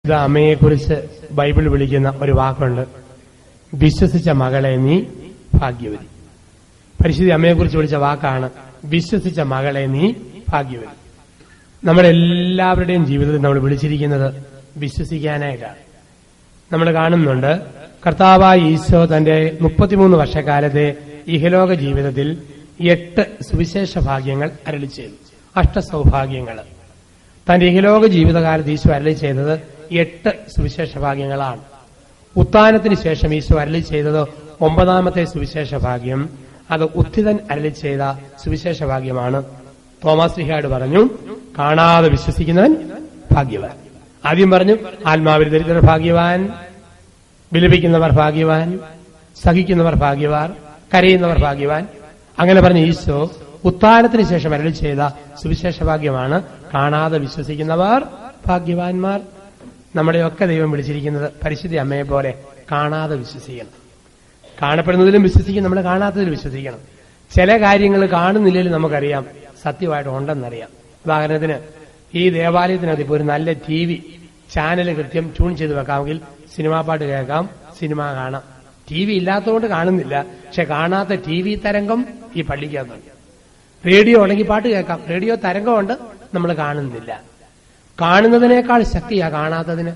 ഇത് അമ്മയെക്കുറിച്ച് ബൈബിൾ വിളിക്കുന്ന ഒരു വാക്കുണ്ട്, വിശ്വസിച്ച മകളെ നീ ഭാഗ്യവതി. പരിശുദ്ധ അമ്മയെക്കുറിച്ച് വിളിച്ച വാക്കാണ് വിശ്വസിച്ച മകളെ നീ ഭാഗ്യവതി. നമ്മുടെ എല്ലാവരുടെയും ജീവിതത്തിൽ നമ്മൾ വിളിച്ചിരിക്കുന്നത് വിശ്വസിക്കാനായിട്ടാണ്. നമ്മൾ കാണുന്നുണ്ട്, കർത്താവായ ഈശോ തന്റെ 33 വർഷക്കാലത്തെ ഇഹലോക ജീവിതത്തിൽ 8 സുവിശേഷ ഭാഗ്യങ്ങൾ അരുളി ചെയ്തു. അഷ്ടസൗഭാഗ്യങ്ങൾ. തന്റെ ഇഹലോക ജീവിതകാലത്ത് ഈശോ അരുളി ചെയ്തത് 8 സുവിശേഷ ഭാഗ്യങ്ങളാണ്. ഉത്ഥാനത്തിന് ശേഷം ഈശോ അരുളി ചെയ്തത് 9ാമത്തെ സുവിശേഷ ഭാഗ്യം. അത് ഉത്ഥിതൻ അരുളി ചെയ്ത സുവിശേഷ ഭാഗ്യമാണ്. തോമസ് ശ്ലീഹായോട് പറഞ്ഞു, കാണാതെ വിശ്വസിക്കുന്നവൻ ഭാഗ്യവാൻ. ആദ്യം പറഞ്ഞു, ആത്മാവിൽ ദരിദ്രർ ഭാഗ്യവാൻ, വിലപിക്കുന്നവർ ഭാഗ്യവാൻ, സഹിക്കുന്നവർ ഭാഗ്യവാൻ, കരയുന്നവർ ഭാഗ്യവാൻ. അങ്ങനെ പറഞ്ഞ ഈശോ ഉത്ഥാനത്തിന് ശേഷം അരുളി ചെയ്ത സുവിശേഷ ഭാഗ്യമാണ് കാണാതെ വിശ്വസിക്കുന്നവർ ഭാഗ്യവാന്മാർ. നമ്മുടെയൊക്കെ ദൈവം വിളിച്ചിരിക്കുന്നത് പരിശുദ്ധ അമ്മയെ പോലെ കാണാതെ വിശ്വസിക്കണം. കാണപ്പെടുന്നതിലും വിശ്വസിക്കണം, നമ്മൾ കാണാത്തതിലും വിശ്വസിക്കണം. ചില കാര്യങ്ങൾ കാണുന്നില്ലെങ്കിലും നമുക്കറിയാം സത്യമായിട്ട് ഉണ്ടെന്നറിയാം. ഉദാഹരണത്തിന്, ഈ ദേവാലയത്തിനകത്ത് ഇപ്പോൾ ഒരു നല്ല TV ചാനൽ കൃത്യം ട്യൂൺ ചെയ്ത് വെക്കാമെങ്കിൽ സിനിമാ പാട്ട് കേൾക്കാം, സിനിമ കാണാം. TV ഇല്ലാത്തതുകൊണ്ട് കാണുന്നില്ല, പക്ഷെ കാണാത്ത TV തരംഗം ഈ പള്ളിക്കകത്തുണ്ട്. റേഡിയോ ഉണ്ടെങ്കിൽ പാട്ട് കേൾക്കാം, റേഡിയോ തരംഗമുണ്ട്, നമ്മൾ കാണുന്നില്ല. കാണുന്നതിനേക്കാൾ ശക്തിയാ കാണാത്തതിന്.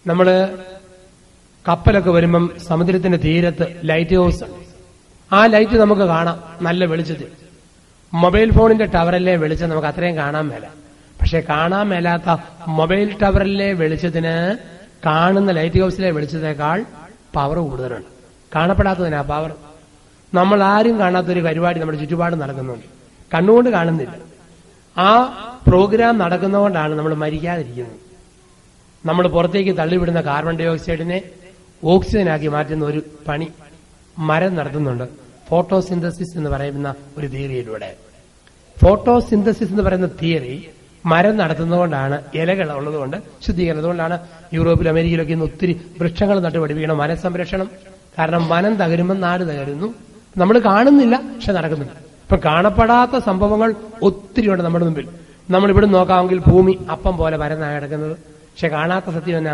നമ്മള് കപ്പലൊക്കെ വരുമ്പം സമുദ്രത്തിന്റെ തീരത്ത് ലൈറ്റ് ഹൗസ് ഉണ്ട്. ആ ലൈറ്റ് നമുക്ക് കാണാം നല്ല വെളിച്ചത്തിൽ. മൊബൈൽ ഫോണിന്റെ ടവറിലെ വെളിച്ചം നമുക്ക് അത്രയും കാണാൻ മേല. പക്ഷെ കാണാൻ മേലാത്ത മൊബൈൽ ടവറിലെ വെളിച്ചത്തിന് കാണുന്ന ലൈറ്റ് ഹൗസിലെ വെളിച്ചത്തേക്കാൾ പവർ കൂടുതലുണ്ട്. കാണപ്പെടാത്തതിനാ പവർ. നമ്മൾ ആരും കാണാത്തൊരു പരിപാടി നമ്മുടെ ചുറ്റുപാട് നടക്കുന്നുണ്ട്, കണ്ണുകൊണ്ട് കാണുന്നില്ല. ആ പ്രോഗ്രാം നടക്കുന്നതുകൊണ്ടാണ് നമ്മൾ മരിക്കാതിരിക്കുന്നത്. നമ്മൾ പുറത്തേക്ക് തള്ളിവിടുന്ന കാർബൺ ഡൈ ഓക്സൈഡിനെ ഓക്സിജനാക്കി മാറ്റുന്ന ഒരു പണി മരം നടത്തുന്നുണ്ട്, ഫോട്ടോസിന്തസിസ് എന്ന് പറയുന്ന ഒരു തിയറിയിലൂടെ. ഫോട്ടോസിന്തസിസ് എന്ന് പറയുന്ന തിയറി മരം നടത്തുന്നതുകൊണ്ടാണ്, ഇലകൾ ഉള്ളതുകൊണ്ട് ശുദ്ധീകരണം. അതുകൊണ്ടാണ് യൂറോപ്പിലും അമേരിക്കയിലൊക്കെ ഇന്ന് ഒത്തിരി വൃക്ഷങ്ങൾ നട്ടുപിടിപ്പിക്കണം, വനസംരക്ഷണം. കാരണം വനം തകരുമ്പോൾ നാട് തകരുന്നു. നമ്മൾ കാണുന്നില്ല, പക്ഷെ നടക്കുന്നില്ല. ഇപ്പൊ കാണപ്പെടാത്ത സംഭവങ്ങൾ ഒത്തിരിയുണ്ട് നമ്മുടെ മുമ്പിൽ. നമ്മളിവിടെ നോക്കാമെങ്കിൽ ഭൂമി അപ്പം പോലെ പരന്നാണ് കിടക്കുന്നത്, പക്ഷെ കാണാത്ത സത്യം തന്നെ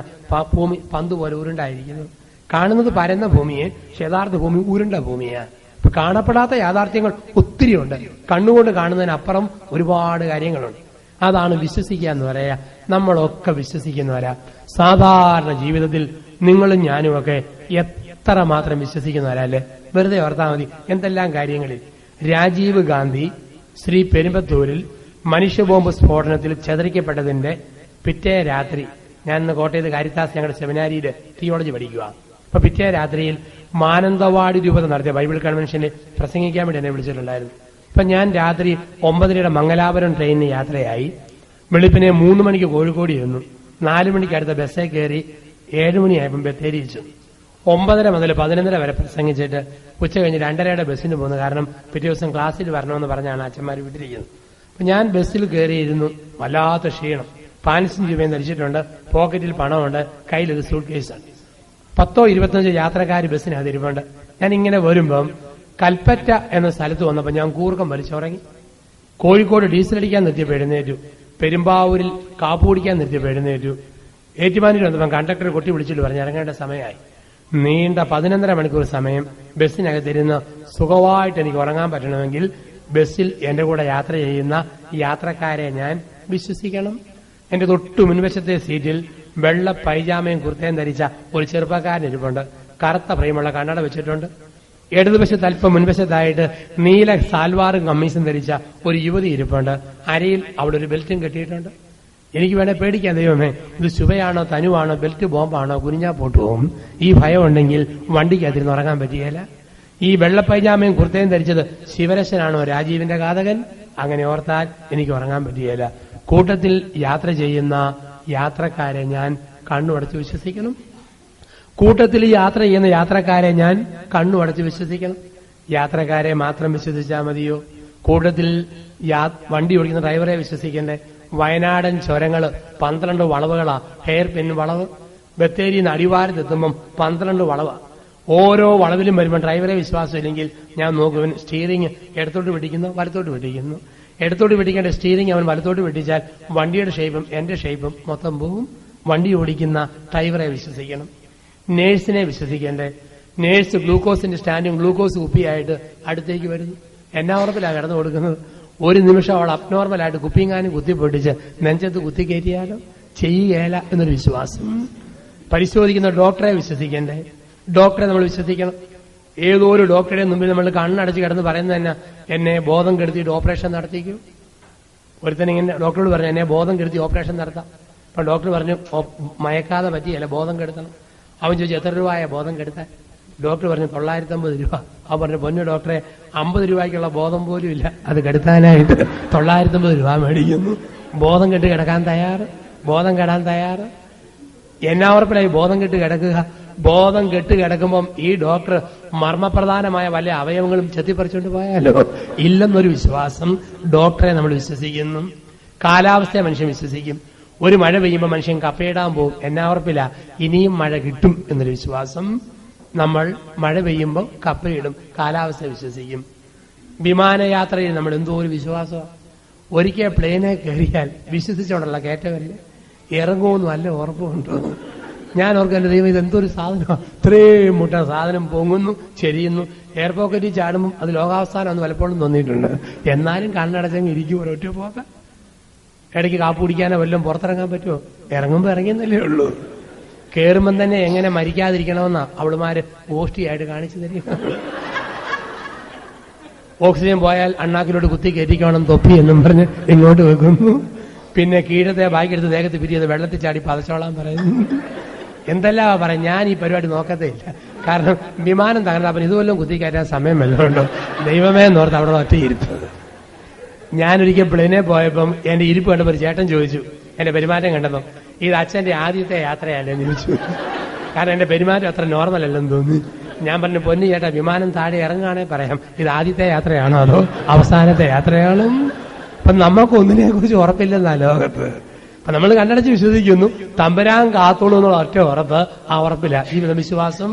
ഭൂമി പന്ത് പോലെ ഉരുണ്ടായിരിക്കുന്നത്. കാണുന്നത് പരന്ന ഭൂമിയെ, പക്ഷെ യഥാർത്ഥ ഭൂമി ഉരുണ്ട ഭൂമിയാണ്. ഇപ്പൊ കാണപ്പെടാത്ത യാഥാർത്ഥ്യങ്ങൾ ഒത്തിരിയുണ്ട്. കണ്ണുകൊണ്ട് കാണുന്നതിനപ്പുറം ഒരുപാട് കാര്യങ്ങളുണ്ട്. അതാണ് വിശ്വസിക്കുക എന്ന് പറയാ. നമ്മളൊക്കെ വിശ്വസിക്കുന്നവരാ. സാധാരണ ജീവിതത്തിൽ നിങ്ങളും ഞാനുമൊക്കെ എത്ര മാത്രം വിശ്വസിക്കുന്നവരല്ലേ? വെറുതെ ഓർത്താൽ മതി എന്തെല്ലാം കാര്യങ്ങളിൽ. രാജീവ് ഗാന്ധി ശ്രീ പെരുമ്പത്തൂരിൽ മനുഷ്യബോംബ് സ്ഫോടനത്തിൽ ചതറിക്കപ്പെട്ടതിന്റെ പിറ്റേ രാത്രി, ഞാൻ ഇന്ന് കോട്ടയത്ത് കാരിത്താസ് ഞങ്ങളുടെ സെമിനാരിയിൽ തിയോളജി പഠിക്കുക. അപ്പൊ പിറ്റേ രാത്രിയിൽ മാനന്തവാടി രൂപത നടത്തിയ ബൈബിൾ കൺവെൻഷനിൽ പ്രസംഗിക്കാൻ വേണ്ടി എന്നെ വിളിച്ചിട്ടുണ്ടായിരുന്നു. അപ്പൊ ഞാൻ രാത്രി 9:30 മംഗലാപുരം ട്രെയിനിന് യാത്രയായി. വെളുപ്പിനെ 3 മണിക്ക് കോഴിക്കോട് ചെന്നു. 4 മണിക്ക് അടുത്ത ബസ്സിൽ കയറി 7 മണിയായപ്പോൾ ബത്തേരിയിൽ ചെന്നു. 9:30 മുതൽ 11:30 വരെ പ്രസംഗിച്ചിട്ട് ഉച്ച കഴിഞ്ഞ് 2:30 ബസ്സിന് പോകുന്നു. കാരണം പിറ്റേ ദിവസം ക്ലാസ്സിൽ വരണമെന്ന് പറഞ്ഞാണ് അച്ഛന്മാർ വിട്ടിരിക്കുന്നത്. അപ്പൊ ഞാൻ ബസ്സിൽ കയറിയിരുന്നു. വല്ലാത്ത ക്ഷീണം. 5 രൂപയും ധരിച്ചിട്ടുണ്ട്, പോക്കറ്റിൽ പണമുണ്ട്, കയ്യിലൊരു സൂട്ട് കേസാണ്. 10-25 യാത്രക്കാർ ബസ്സിനകത്ത് ഇരിപ്പുണ്ട്. ഞാൻ ഇങ്ങനെ വരുമ്പം കൽപ്പറ്റ എന്ന സ്ഥലത്ത് വന്നപ്പോൾ ഞാൻ കൂർക്കം വലിച്ചുറങ്ങി. കോഴിക്കോട് ഡീസലടിക്കാൻ നിർത്തിയപ്പോൾ എഴുന്നേറ്റു. പെരുമ്പാവൂരിൽ കാപ്പു കുടിക്കാൻ നിർത്തിയപ്പോൾ എഴുന്നേറ്റു. ഏറ്റുമാനൂർ വന്നപ്പം കണ്ടക്ടർ കൊട്ടി വിളിച്ചിട്ട് പറഞ്ഞ് ഇറങ്ങേണ്ട സമയമായി. നീണ്ട 11.5 മണിക്കൂർ സമയം ബസ്സിനകത്തിരുന്ന് സുഖമായിട്ട് എനിക്ക് ഉറങ്ങാൻ പറ്റണമെങ്കിൽ ബസ്സിൽ എന്റെ കൂടെ യാത്ര ചെയ്യുന്ന യാത്രക്കാരെ ഞാൻ വിശ്വസിക്കണം. എന്റെ തൊട്ടു മുൻവശത്തെ സീറ്റിൽ വെള്ള പൈജാമയും കുർത്തയും ധരിച്ച ഒരു ചെറുപ്പക്കാരൻ ഇരിപ്പുണ്ട്. കറുത്ത ഫ്രെയിമുള്ള കണ്ണട വെച്ചിട്ടുണ്ട്. ഇടതുവശത്ത് അല്പം മുൻവശത്തായിട്ട് നീല സാൽവാറും കമ്മീസും ധരിച്ച ഒരു യുവതി ഇരിപ്പുണ്ട്. അരയിൽ അവിടെ ഒരു ബെൽറ്റും കെട്ടിയിട്ടുണ്ട്. എനിക്ക് വേണേ പേടിക്കാൻ, ദൈവമേ ഇത് ശുഭയാണോ തനുവാണോ ബെൽറ്റ് ബോംബാണോ കുനിഞ്ഞാ പോട്ടുപോകും. ഈ ഭയം ഉണ്ടെങ്കിൽ വണ്ടിക്കകത്തിരുന്ന് ഉറങ്ങാൻ പറ്റിയല്ല. ഈ വെള്ളപ്പൈജാമയും കുർത്തയും ധരിച്ചത് ശിവരശനാണോ രാജീവിന്റെ ഘാതകൻ? അങ്ങനെ ഓർത്താൽ എനിക്ക് ഉറങ്ങാൻ പറ്റിയല്ല. കൂട്ടത്തിൽ യാത്ര ചെയ്യുന്ന യാത്രക്കാരെ ഞാൻ കണ്ണുടച്ച് വിശ്വസിക്കണം. കൂട്ടത്തിൽ യാത്ര ചെയ്യുന്ന യാത്രക്കാരെ ഞാൻ കണ്ണുടച്ച് വിശ്വസിക്കണം. യാത്രക്കാരെ മാത്രം വിശ്വസിച്ചാൽ മതിയോ? കൂട്ടത്തിൽ വണ്ടി ഓടിക്കുന്ന ഡ്രൈവറെ വിശ്വസിക്കണ്ടേ? വയനാടൻ ചുരങ്ങള് 12 വളവുകളാ. ഹെയർ പിൻ വളവ്. ബത്തേരിന്ന് അടിവാരത്തെത്തുമ്പം 12 വളവാ. ഓരോ വളവിലും വരുമ്പോൾ ഡ്രൈവറെ വിശ്വാസമില്ലെങ്കിൽ ഞാൻ നോക്കുവൻ സ്റ്റിയറിംഗ് ഇടത്തോട്ട് പിടിക്കുന്നു, വലത്തോട്ട് പിടിക്കുന്നു. ഇടത്തോട്ട് പിടിക്കേണ്ട സ്റ്റിയറിംഗ് അവൻ വലത്തോട്ട് പിടിച്ചാൽ വണ്ടിയുടെ ഷേപ്പും എന്റെ ഷേപ്പും മൊത്തം പോകും. വണ്ടി ഓടിക്കുന്ന ഡ്രൈവറെ വിശ്വസിക്കണം, നേഴ്സിനെ വിശ്വസിക്കണ്ടേ? നേഴ്സ് ഗ്ലൂക്കോസിന്റെ സ്റ്റാൻഡും ഗ്ലൂക്കോസ് കുപ്പിയായിട്ട് അടുത്തേക്ക് വരുന്നു. എന്നാ ഉറപ്പിലാണ് കിടന്നു കൊടുക്കുന്നത്? ഒരു നിമിഷം അവൾ അബ്നോർമലായിട്ട് കുപ്പിങ്ങാനും കുത്തിപ്പൊട്ടിച്ച് നെഞ്ചത്ത് കുത്തിക്കയറ്റിയാലോ? ചെയ്യുകയില്ല എന്നൊരു വിശ്വാസം. പരിശോധിക്കുന്ന ഡോക്ടറെ വിശ്വസിക്കണ്ടേ? ഡോക്ടറെ നമ്മൾ വിശ്വസിക്കണം. ഏതോ ഒരു ഡോക്ടറുടെ മുമ്പിൽ നമ്മൾ കണ്ണടച്ച് കിടന്ന് പറയുന്നത് തന്നെ എന്നെ ബോധം കെടുത്തിയിട്ട് ഓപ്പറേഷൻ നടത്തിക്കൂ. ഒരുത്തനിങ്ങനെ ഡോക്ടറോട് പറഞ്ഞു എന്നെ ബോധം കെടുത്തി ഓപ്പറേഷൻ നടത്താം. അപ്പൊ ഡോക്ടർ പറഞ്ഞു മയക്കാതെ പറ്റിയല്ല, ബോധം കെടുത്തണം. അവൻ ചോദിച്ചു എത്ര രൂപയാ ബോധം കെടുത്താൻ? ഡോക്ടർ പറഞ്ഞു 950 രൂപ. അവൻ പറഞ്ഞു പൊന്നു ഡോക്ടറെ 50 രൂപയ്ക്കുള്ള ബോധം പോലും ഇല്ല, അത് കെടുത്താനായിട്ട് 950 രൂപ മേടിക്കുന്നു. ബോധം കെട്ട് കിടക്കാൻ തയ്യാറ്, ബോധം കെടാൻ തയ്യാറ്. എന്നാ ഉറപ്പിലായി ബോധം കെട്ട് കിടക്കുക? ബോധം കെട്ട് കിടക്കുമ്പം ഈ ഡോക്ടർ മർമ്മപ്രധാനമായ വല്ല അവയവങ്ങളും ചെത്തിപ്പറിച്ചുകൊണ്ട് പോയാലോ? ഇല്ലെന്നൊരു വിശ്വാസം. ഡോക്ടറെ നമ്മൾ വിശ്വസിക്കുന്നു. കാലാവസ്ഥയെ മനുഷ്യൻ വിശ്വസിക്കും. ഒരു മഴ പെയ്യുമ്പോൾ മനുഷ്യൻ കപ്പയിടാൻ പോകും. എന്നാ ഉറപ്പില്ല ഇനിയും മഴ കിട്ടും എന്നൊരു വിശ്വാസം. നമ്മൾ മഴ പെയ്യുമ്പോൾ കപ്പയിടും, കാലാവസ്ഥ വിശ്വസിക്കും. വിമാനയാത്രയിൽ നമ്മൾ എന്തോ ഒരു വിശ്വാസമാണ്. ഒരിക്കൽ പ്ലെയിനെ കയറിയാൽ വിശ്വസിച്ചോണ്ടുള്ള കയറ്റമല്ലേ, ഇറങ്ങുമെന്നും അല്ല ഉറപ്പുണ്ടോ? ഞാൻ ഓർക്കും എന്റെ ദൈവം ഇതെന്തൊരു സാധനമാണ്, ഇത്രയും മുട്ട സാധനം പൊങ്ങുന്നു ചെരിയുന്നു. എയർ പോക്കറ്റിൽ ചാടുമ്പോൾ അത് ലോകാവസ്ഥാനം ഒന്ന് പലപ്പോഴും തോന്നിയിട്ടുണ്ട്. എന്നാലും കണ്ണടച്ചങ്ങ് ഇരിക്കും ഒരൊറ്റ പോക്ക. ഇടയ്ക്ക് കാപ്പ് കുടിക്കാനോ വല്ലതും പുറത്തിറങ്ങാൻ പറ്റുമോ? ഇറങ്ങുമ്പോൾ ഇറങ്ങിയെന്നല്ലേ ഉള്ളൂ. കയറുമ്പം തന്നെ എങ്ങനെ മരിക്കാതിരിക്കണമെന്നാ അവളുമാര് പോസ്റ്റിയായിട്ട് കാണിച്ചു തരും. ഓക്സിജൻ പോയാൽ അണ്ണാക്കിലോട്ട് കുത്തി കയറ്റിക്കണം തൊപ്പി എന്നും പറഞ്ഞ് ഇങ്ങോട്ട് വെക്കുന്നു. പിന്നെ കീഴത്തെ ബാഗെടുത്ത് ദേഹത്ത് പിരിയത് വെള്ളത്തിൽ ചാടി പതച്ചോളാൻ പറയുന്നു. എന്തെല്ലാം പറയാം. ഞാൻ ഈ പരിപാടി നോക്കത്തേ ഇല്ല. കാരണം വിമാനം തകർന്നപ്പം ഇതുവല്ലതും കുത്തിക്കയറ്റാൻ സമയം വല്ലതുണ്ടോ? ദൈവമേ നോർത്ത് അവിടെ ഒറ്റ ഇരിപ്പത്. ഞാനൊരിക്കൽ പ്ലെയിനെ പോയപ്പം എന്റെ ഇരിപ്പ് കണ്ടപ്പോൾ ഒരു ചേട്ടൻ ചോദിച്ചു, എന്റെ പെരുമാറ്റം കണ്ടപ്പം ഇത് അച്ഛന്റെ ആദ്യത്തെ യാത്രയല്ലെന്ന് ചോദിച്ചു. കാരണം എന്റെ പെരുമാറ്റം അത്ര നോർമൽ അല്ലെന്ന് തോന്നി. ഞാൻ പറഞ്ഞു പൊന്നു ചേട്ടാ വിമാനം താഴെ ഇറങ്ങുകയാണെ പറയാം, ഇത് ആദ്യത്തെ യാത്രയാണോ അതോ അവസാനത്തെ യാത്രയാണോ? അപ്പൊ നമുക്ക് ഒന്നിനെ കുറിച്ച് ഉറപ്പില്ലെന്നാ ലോകത്ത്. അപ്പൊ നമ്മൾ കണ്ണടച്ച് വിശ്വസിക്കുന്നു, തമ്പുരാൻ കാത്തോളൂ എന്നുള്ള ഒറ്റ ഉറപ്പ്. ആ ഉറപ്പില്ല. ഈ വിശ്വാസം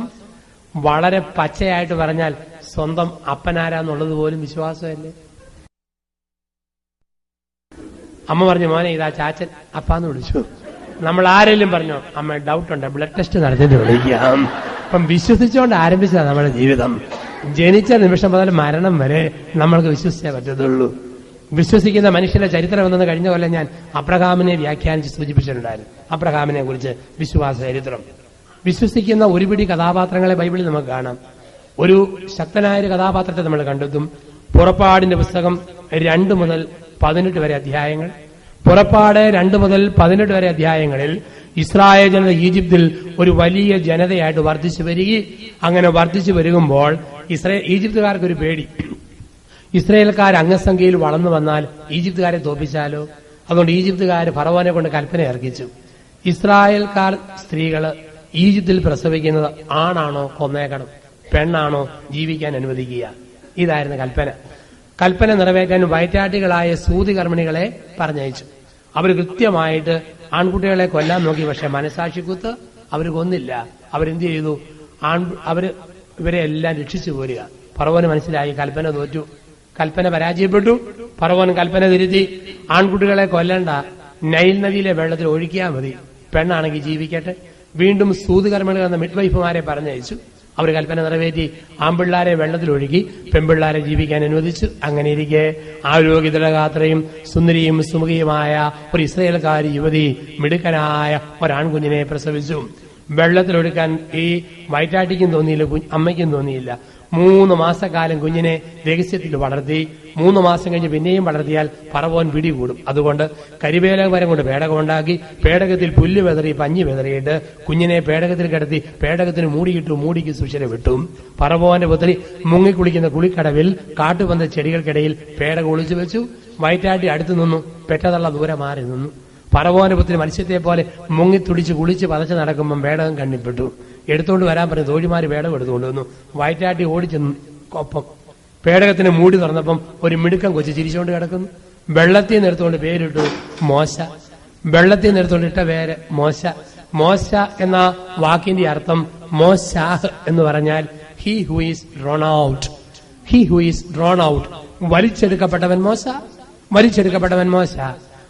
വളരെ പച്ചയായിട്ട് പറഞ്ഞാൽ സ്വന്തം അപ്പനാരാന്നുള്ളത് പോലും വിശ്വാസമല്ലേ. അമ്മ പറഞ്ഞു മോനെ ഇതാ ചാച്ചൻ, അപ്പാന്ന് വിളിച്ചു. നമ്മൾ ആരെങ്കിലും പറഞ്ഞോ അമ്മ ഡൗട്ടുണ്ട്, ബ്ലഡ് ടെസ്റ്റ് നടത്തിയിട്ട് വിളിക്കാം. അപ്പം വിശ്വസിച്ചുകൊണ്ട് ആരംഭിച്ചതാണ് നമ്മുടെ ജീവിതം. ജനിച്ച നിമിഷം മുതൽ മരണം വരെ നമ്മൾക്ക് വിശ്വസിച്ചേ പറ്റത്തുള്ളൂ. വിശ്വസിക്കുന്ന മനുഷ്യന്റെ ചരിത്രം എന്നത് കഴിഞ്ഞ കൊല്ലം ഞാൻ അബ്രഹാമിനെ വ്യാഖ്യാനിച്ച് സൂചിപ്പിച്ചിട്ടുണ്ടായിരുന്നു. അബ്രഹാമിനെ കുറിച്ച് വിശ്വാസ ചരിത്രം. വിശ്വസിക്കുന്ന ഒരുപിടി കഥാപാത്രങ്ങളെ ബൈബിളിൽ നമുക്ക് കാണാം. ഒരു ശക്തനായ ഒരു കഥാപാത്രത്തെ നമ്മൾ കണ്ടെത്തും. പുറപ്പാടിന്റെ പുസ്തകം 2 മുതൽ 18 വരെ അധ്യായങ്ങൾ. പുറപ്പാട് 2 മുതൽ 18 വരെ അധ്യായങ്ങളിൽ ഇസ്രായേൽ ജനത ഈജിപ്തിൽ ഒരു വലിയ ജനതയായിട്ട് വർദ്ധിച്ചു വരികയും അങ്ങനെ വർദ്ധിച്ചു വരുമ്പോൾ ഈജിപ്തുകാർക്കൊരു പേടി, ഇസ്രായേൽക്കാർ അംഗസംഖ്യയിൽ വളർന്നു വന്നാൽ ഈജിപ്തുകാരെ തോപ്പിച്ചാലോ. അതുകൊണ്ട് ഈജിപ്തുകാർ ഫറവോനെ കൊണ്ട് കൽപ്പന ഇറക്കിച്ചു, ഇസ്രായേൽക്കാർ സ്ത്രീകള് ഈജിപ്തിൽ പ്രസവിക്കുന്നത് ആണാണോ കൊന്നേക്കണം, പെണ്ണാണോ ജീവിക്കാൻ അനുവദിക്കുക. ഇതായിരുന്നു കൽപ്പന. കൽപ്പന നിറവേറ്റാൻ വയറ്റാട്ടികളായ സൂതികർമ്മിണികളെ പറഞ്ഞയച്ചു. അവർ കൃത്യമായിട്ട് ആൺകുട്ടികളെ കൊല്ലാൻ നോക്കി. പക്ഷെ മനസാക്ഷിക്കുത്ത് അവർ കൊന്നില്ല. അവരെന്ത് ചെയ്തു? ഇവരെ എല്ലാം രക്ഷിച്ചു പോരുക. ഫറവോന് മനസ്സിലായി കൽപ്പന തോറ്റു, കൽപ്പന പരാജയപ്പെട്ടു. ഫറവോൻ കൽപ്പന തിരുത്തി, ആൺകുട്ടികളെ കൊല്ലണ്ട, നൈൽ നദിയിലെ വെള്ളത്തിൽ ഒഴുക്കിയാൽ മതി, പെണ്ണാണെങ്കിൽ ജീവിക്കട്ടെ. വീണ്ടും സൂതികർമ്മിണികൾ എന്ന മിഡ്വൈഫുമാരെ പറഞ്ഞയച്ചു. അവർ കൽപ്പന നിറവേറ്റി ആൺപിള്ളാരെ വെള്ളത്തിലൊഴുകി പെൺപിള്ളാരെ ജീവിക്കാൻ അനുവദിച്ചു. അങ്ങനെ ഇരിക്കെ ആരോഗ്യതിളകാത്രയും സുന്ദരിയും സുമുഖിയുമായ ഒരു ഇസ്രായേൽക്കാരി യുവതി മിടുക്കനായ ഒരാൺകുഞ്ഞിനെ പ്രസവിച്ചു. വെള്ളത്തിലൊഴുക്കാൻ ഈ വയറ്റാട്ടിക്കും തോന്നിയില്ല, അമ്മയ്ക്കും തോന്നിയില്ല. 3 മാസക്കാലം കുഞ്ഞിനെ രഹസ്യത്തിൽ വളർത്തി. 3 മാസം കഴിഞ്ഞ് പിന്നെയും വളർത്തിയാൽ ഫറവോൻ പിടികൂടും. അതുകൊണ്ട് കരിവേല മരം കൊണ്ട് പേടകം ഉണ്ടാക്കി, പേടകത്തിൽ പുല്ല് വെതറി പഞ്ഞി വെതറിയിട്ട് കുഞ്ഞിനെ പേടകത്തിൽ കിടത്തി പേടകത്തിന് മൂടിയിട്ടു. മൂടിക്ക് സുശര വിട്ടു. ഫറവോന്റെ പുത്രി മുങ്ങിക്കുളിക്കുന്ന കുളിക്കടവിൽ കാട്ടുപന്ത ചെടികൾക്കിടയിൽ പേടകം ഒളിച്ചു വെച്ചു. വയറ്റാട്ടി അടുത്തു നിന്നു, പെറ്റതള്ള ദൂരെ മാറി നിന്നു. ഫറവോന്റെ പുത്രി മത്സ്യത്തെ പോലെ മുങ്ങിത്തുടിച്ച് കുളിച്ച് പതച്ച് നടക്കുമ്പം പേടകം കണ്ണിപ്പെട്ടു. എടുത്തുകൊണ്ട് വരാൻ പറഞ്ഞ് തോഴിമാര് പേടകം എടുത്തുകൊണ്ട് വന്നു. വയറ്റാട്ടി ഓടിച്ചു ഒപ്പം. പേടകത്തിന് മൂടി തുറന്നപ്പം ഒരു മിടുക്കം കൊച്ചു ചിരിച്ചുകൊണ്ട് കിടക്കുന്നു. വെള്ളത്തിൽ നിന്ന് എടുത്തുകൊണ്ട് പേരിട്ടു മോശ. വെള്ളത്തിൽ നിന്ന് എടുത്തുകൊണ്ട് ഇട്ട പേര് മോശ. മോശ എന്ന വാക്കിന്റെ അർത്ഥം മോശാഹ് എന്ന് പറഞ്ഞാൽ he who is drawn out. He who is drawn out, വലിച്ചെടുക്കപ്പെട്ടവൻ മോശ, വലിച്ചെടുക്കപ്പെട്ടവൻ മോശ.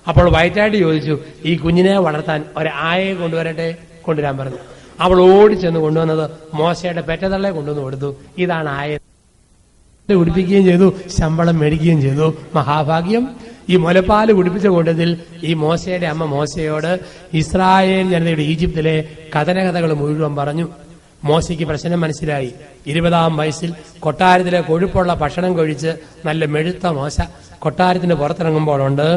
അപ്പോൾ വയറ്റാട്ടി ചോദിച്ചു, ഈ കുഞ്ഞിനെ വളർത്താൻ ഒരായെ കൊണ്ടുവരാൻ പറഞ്ഞു. അവൾ ഓടിച്ചെന്ന് കൊണ്ടുവന്നത് മോശയുടെ പെറ്റതള്ളെ കൊണ്ടുവന്ന് കൊടുത്തു. ഇതാണ് ആയ. കുടിപ്പിക്കുകയും ചെയ്തു, ശമ്പളം മേടിക്കുകയും ചെയ്തു. മഹാഭാഗ്യം. ഈ മുലപ്പാല് കുടിപ്പിച്ച കൂട്ടത്തിൽ ഈ മോശയുടെ അമ്മ മോശയോട് ഇസ്രായേൽ ജനതയുടെ ഈജിപ്തിലെ കഥനകഥകൾ മുഴുവൻ പറഞ്ഞു. മോശയ്ക്ക് പ്രശ്നം മനസ്സിലായി. 20-ാം വയസ്സിൽ കൊട്ടാരത്തിലെ കൊഴുപ്പുള്ള ഭക്ഷണം കഴിച്ച് നല്ല മെഴുത്ത മോശ കൊട്ടാരത്തിന് പുറത്തിറങ്ങുമ്പോഴുണ്ട്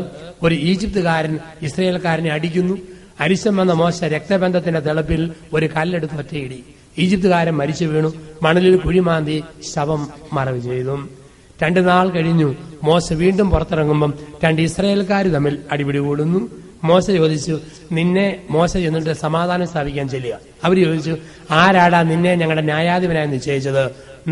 ഒരു ഈജിപ്തുകാരൻ ഇസ്രായേൽക്കാരനെ അടിക്കുന്നു. അരിശം വന്ന മോശ രക്തബന്ധത്തിന്റെ തിളപ്പിൽ ഒരു കല്ലെടുത്ത് ഒറ്റയിടി. ഈജിപ്തുകാരൻ മരിച്ചു വീണു. മണലിൽ കുഴിമാന്തി ശവം മറവ് ചെയ്തു. 2 നാൾ കഴിഞ്ഞു. മോശ വീണ്ടും പുറത്തിറങ്ങുമ്പം 2 ഇസ്രായേൽക്കാർ തമ്മിൽ അടിപിടി കൂടുന്നു. മോശ ചോദിച്ചു, മോശ ചെന്നിട്ട് സമാധാനം സ്ഥാപിക്കാൻ ചെല്ലുക. അവര് ചോദിച്ചു, ആരാടാ നിന്നെ ഞങ്ങളുടെ ന്യായാധിപനായി നിശ്ചയിച്ചത്?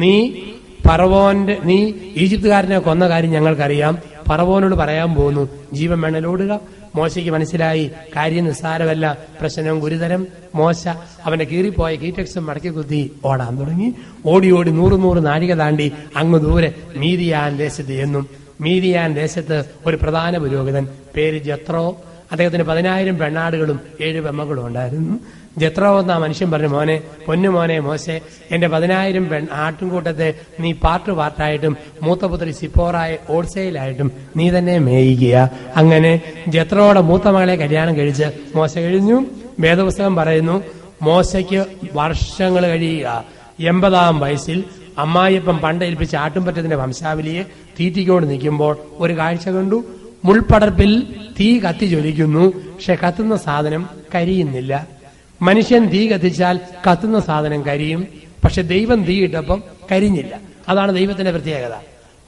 നീ ഈജിപ്തുകാരനെ കൊന്ന കാര്യം ഞങ്ങൾക്കറിയാം. ഫറവോനോട് പറയാൻ പോകുന്നു, ജീവൻ വേണലോടുക. മോശയ്ക്ക് മനസ്സിലായി കാര്യം നിസ്സാരമല്ല, പ്രശ്നം ഗുരുതരം. മോശ അവന്റെ കീറിപ്പോയ കീറ്റക്സും മടക്കി കുത്തി ഓടാൻ തുടങ്ങി. ഓടി 100 നാഴിക താണ്ടി അങ്ങ് ദൂരെ മീദിയാൻ ദേശത്ത് എന്നും. മീദിയാൻ ദേശത്ത് ഒരു പ്രധാന പുരോഹിതൻ, പേര് ജത്രോ. അദ്ദേഹത്തിന് 10,000 പെണ്ണാടുകളും 7 പെമ്മകളും ഉണ്ടായിരുന്നു. ജത്രോ എന്ന മനുഷ്യൻ പറഞ്ഞു, പൊന്നുമോനെ മോശെ, എന്റെ 10,000 ആട്ടിൻകൂട്ടത്തെ നീ പാർട്ടായിട്ടും മൂത്തപുത്രി സിപ്പോറായ ഓൾസയിലായിട്ടും നീ തന്നെ മേയിക്കുക. അങ്ങനെ ജത്രോയുടെ മൂത്ത മകളെ കല്യാണം കഴിച്ച് മോശ കഴിഞ്ഞു. വേദപുസ്തകം പറയുന്നു, മോശയ്ക്ക് വർഷങ്ങൾ കഴിയുക. 80-ാം വയസ്സിൽ അമ്മായിയപ്പം പണ്ടേൽപ്പിച്ച ആട്ടുംപറ്റത്തിന്റെ വംശാവലിയെ തീറ്റിക്കോട് നിൽക്കുമ്പോൾ ഒരു കാഴ്ച കണ്ടു. മുൾപടർപ്പിൽ തീ കത്തി ജ്വലിക്കുന്നു, പക്ഷെ കത്തുന്ന സാധനം കരിയുന്നില്ല. മനുഷ്യൻ തീ കത്തിച്ചാൽ കത്തുന്ന സാധനം കരിയും, പക്ഷെ ദൈവം തീയിട്ടപ്പം കരിഞ്ഞില്ല. അതാണ് ദൈവത്തിന്റെ പ്രത്യേകത.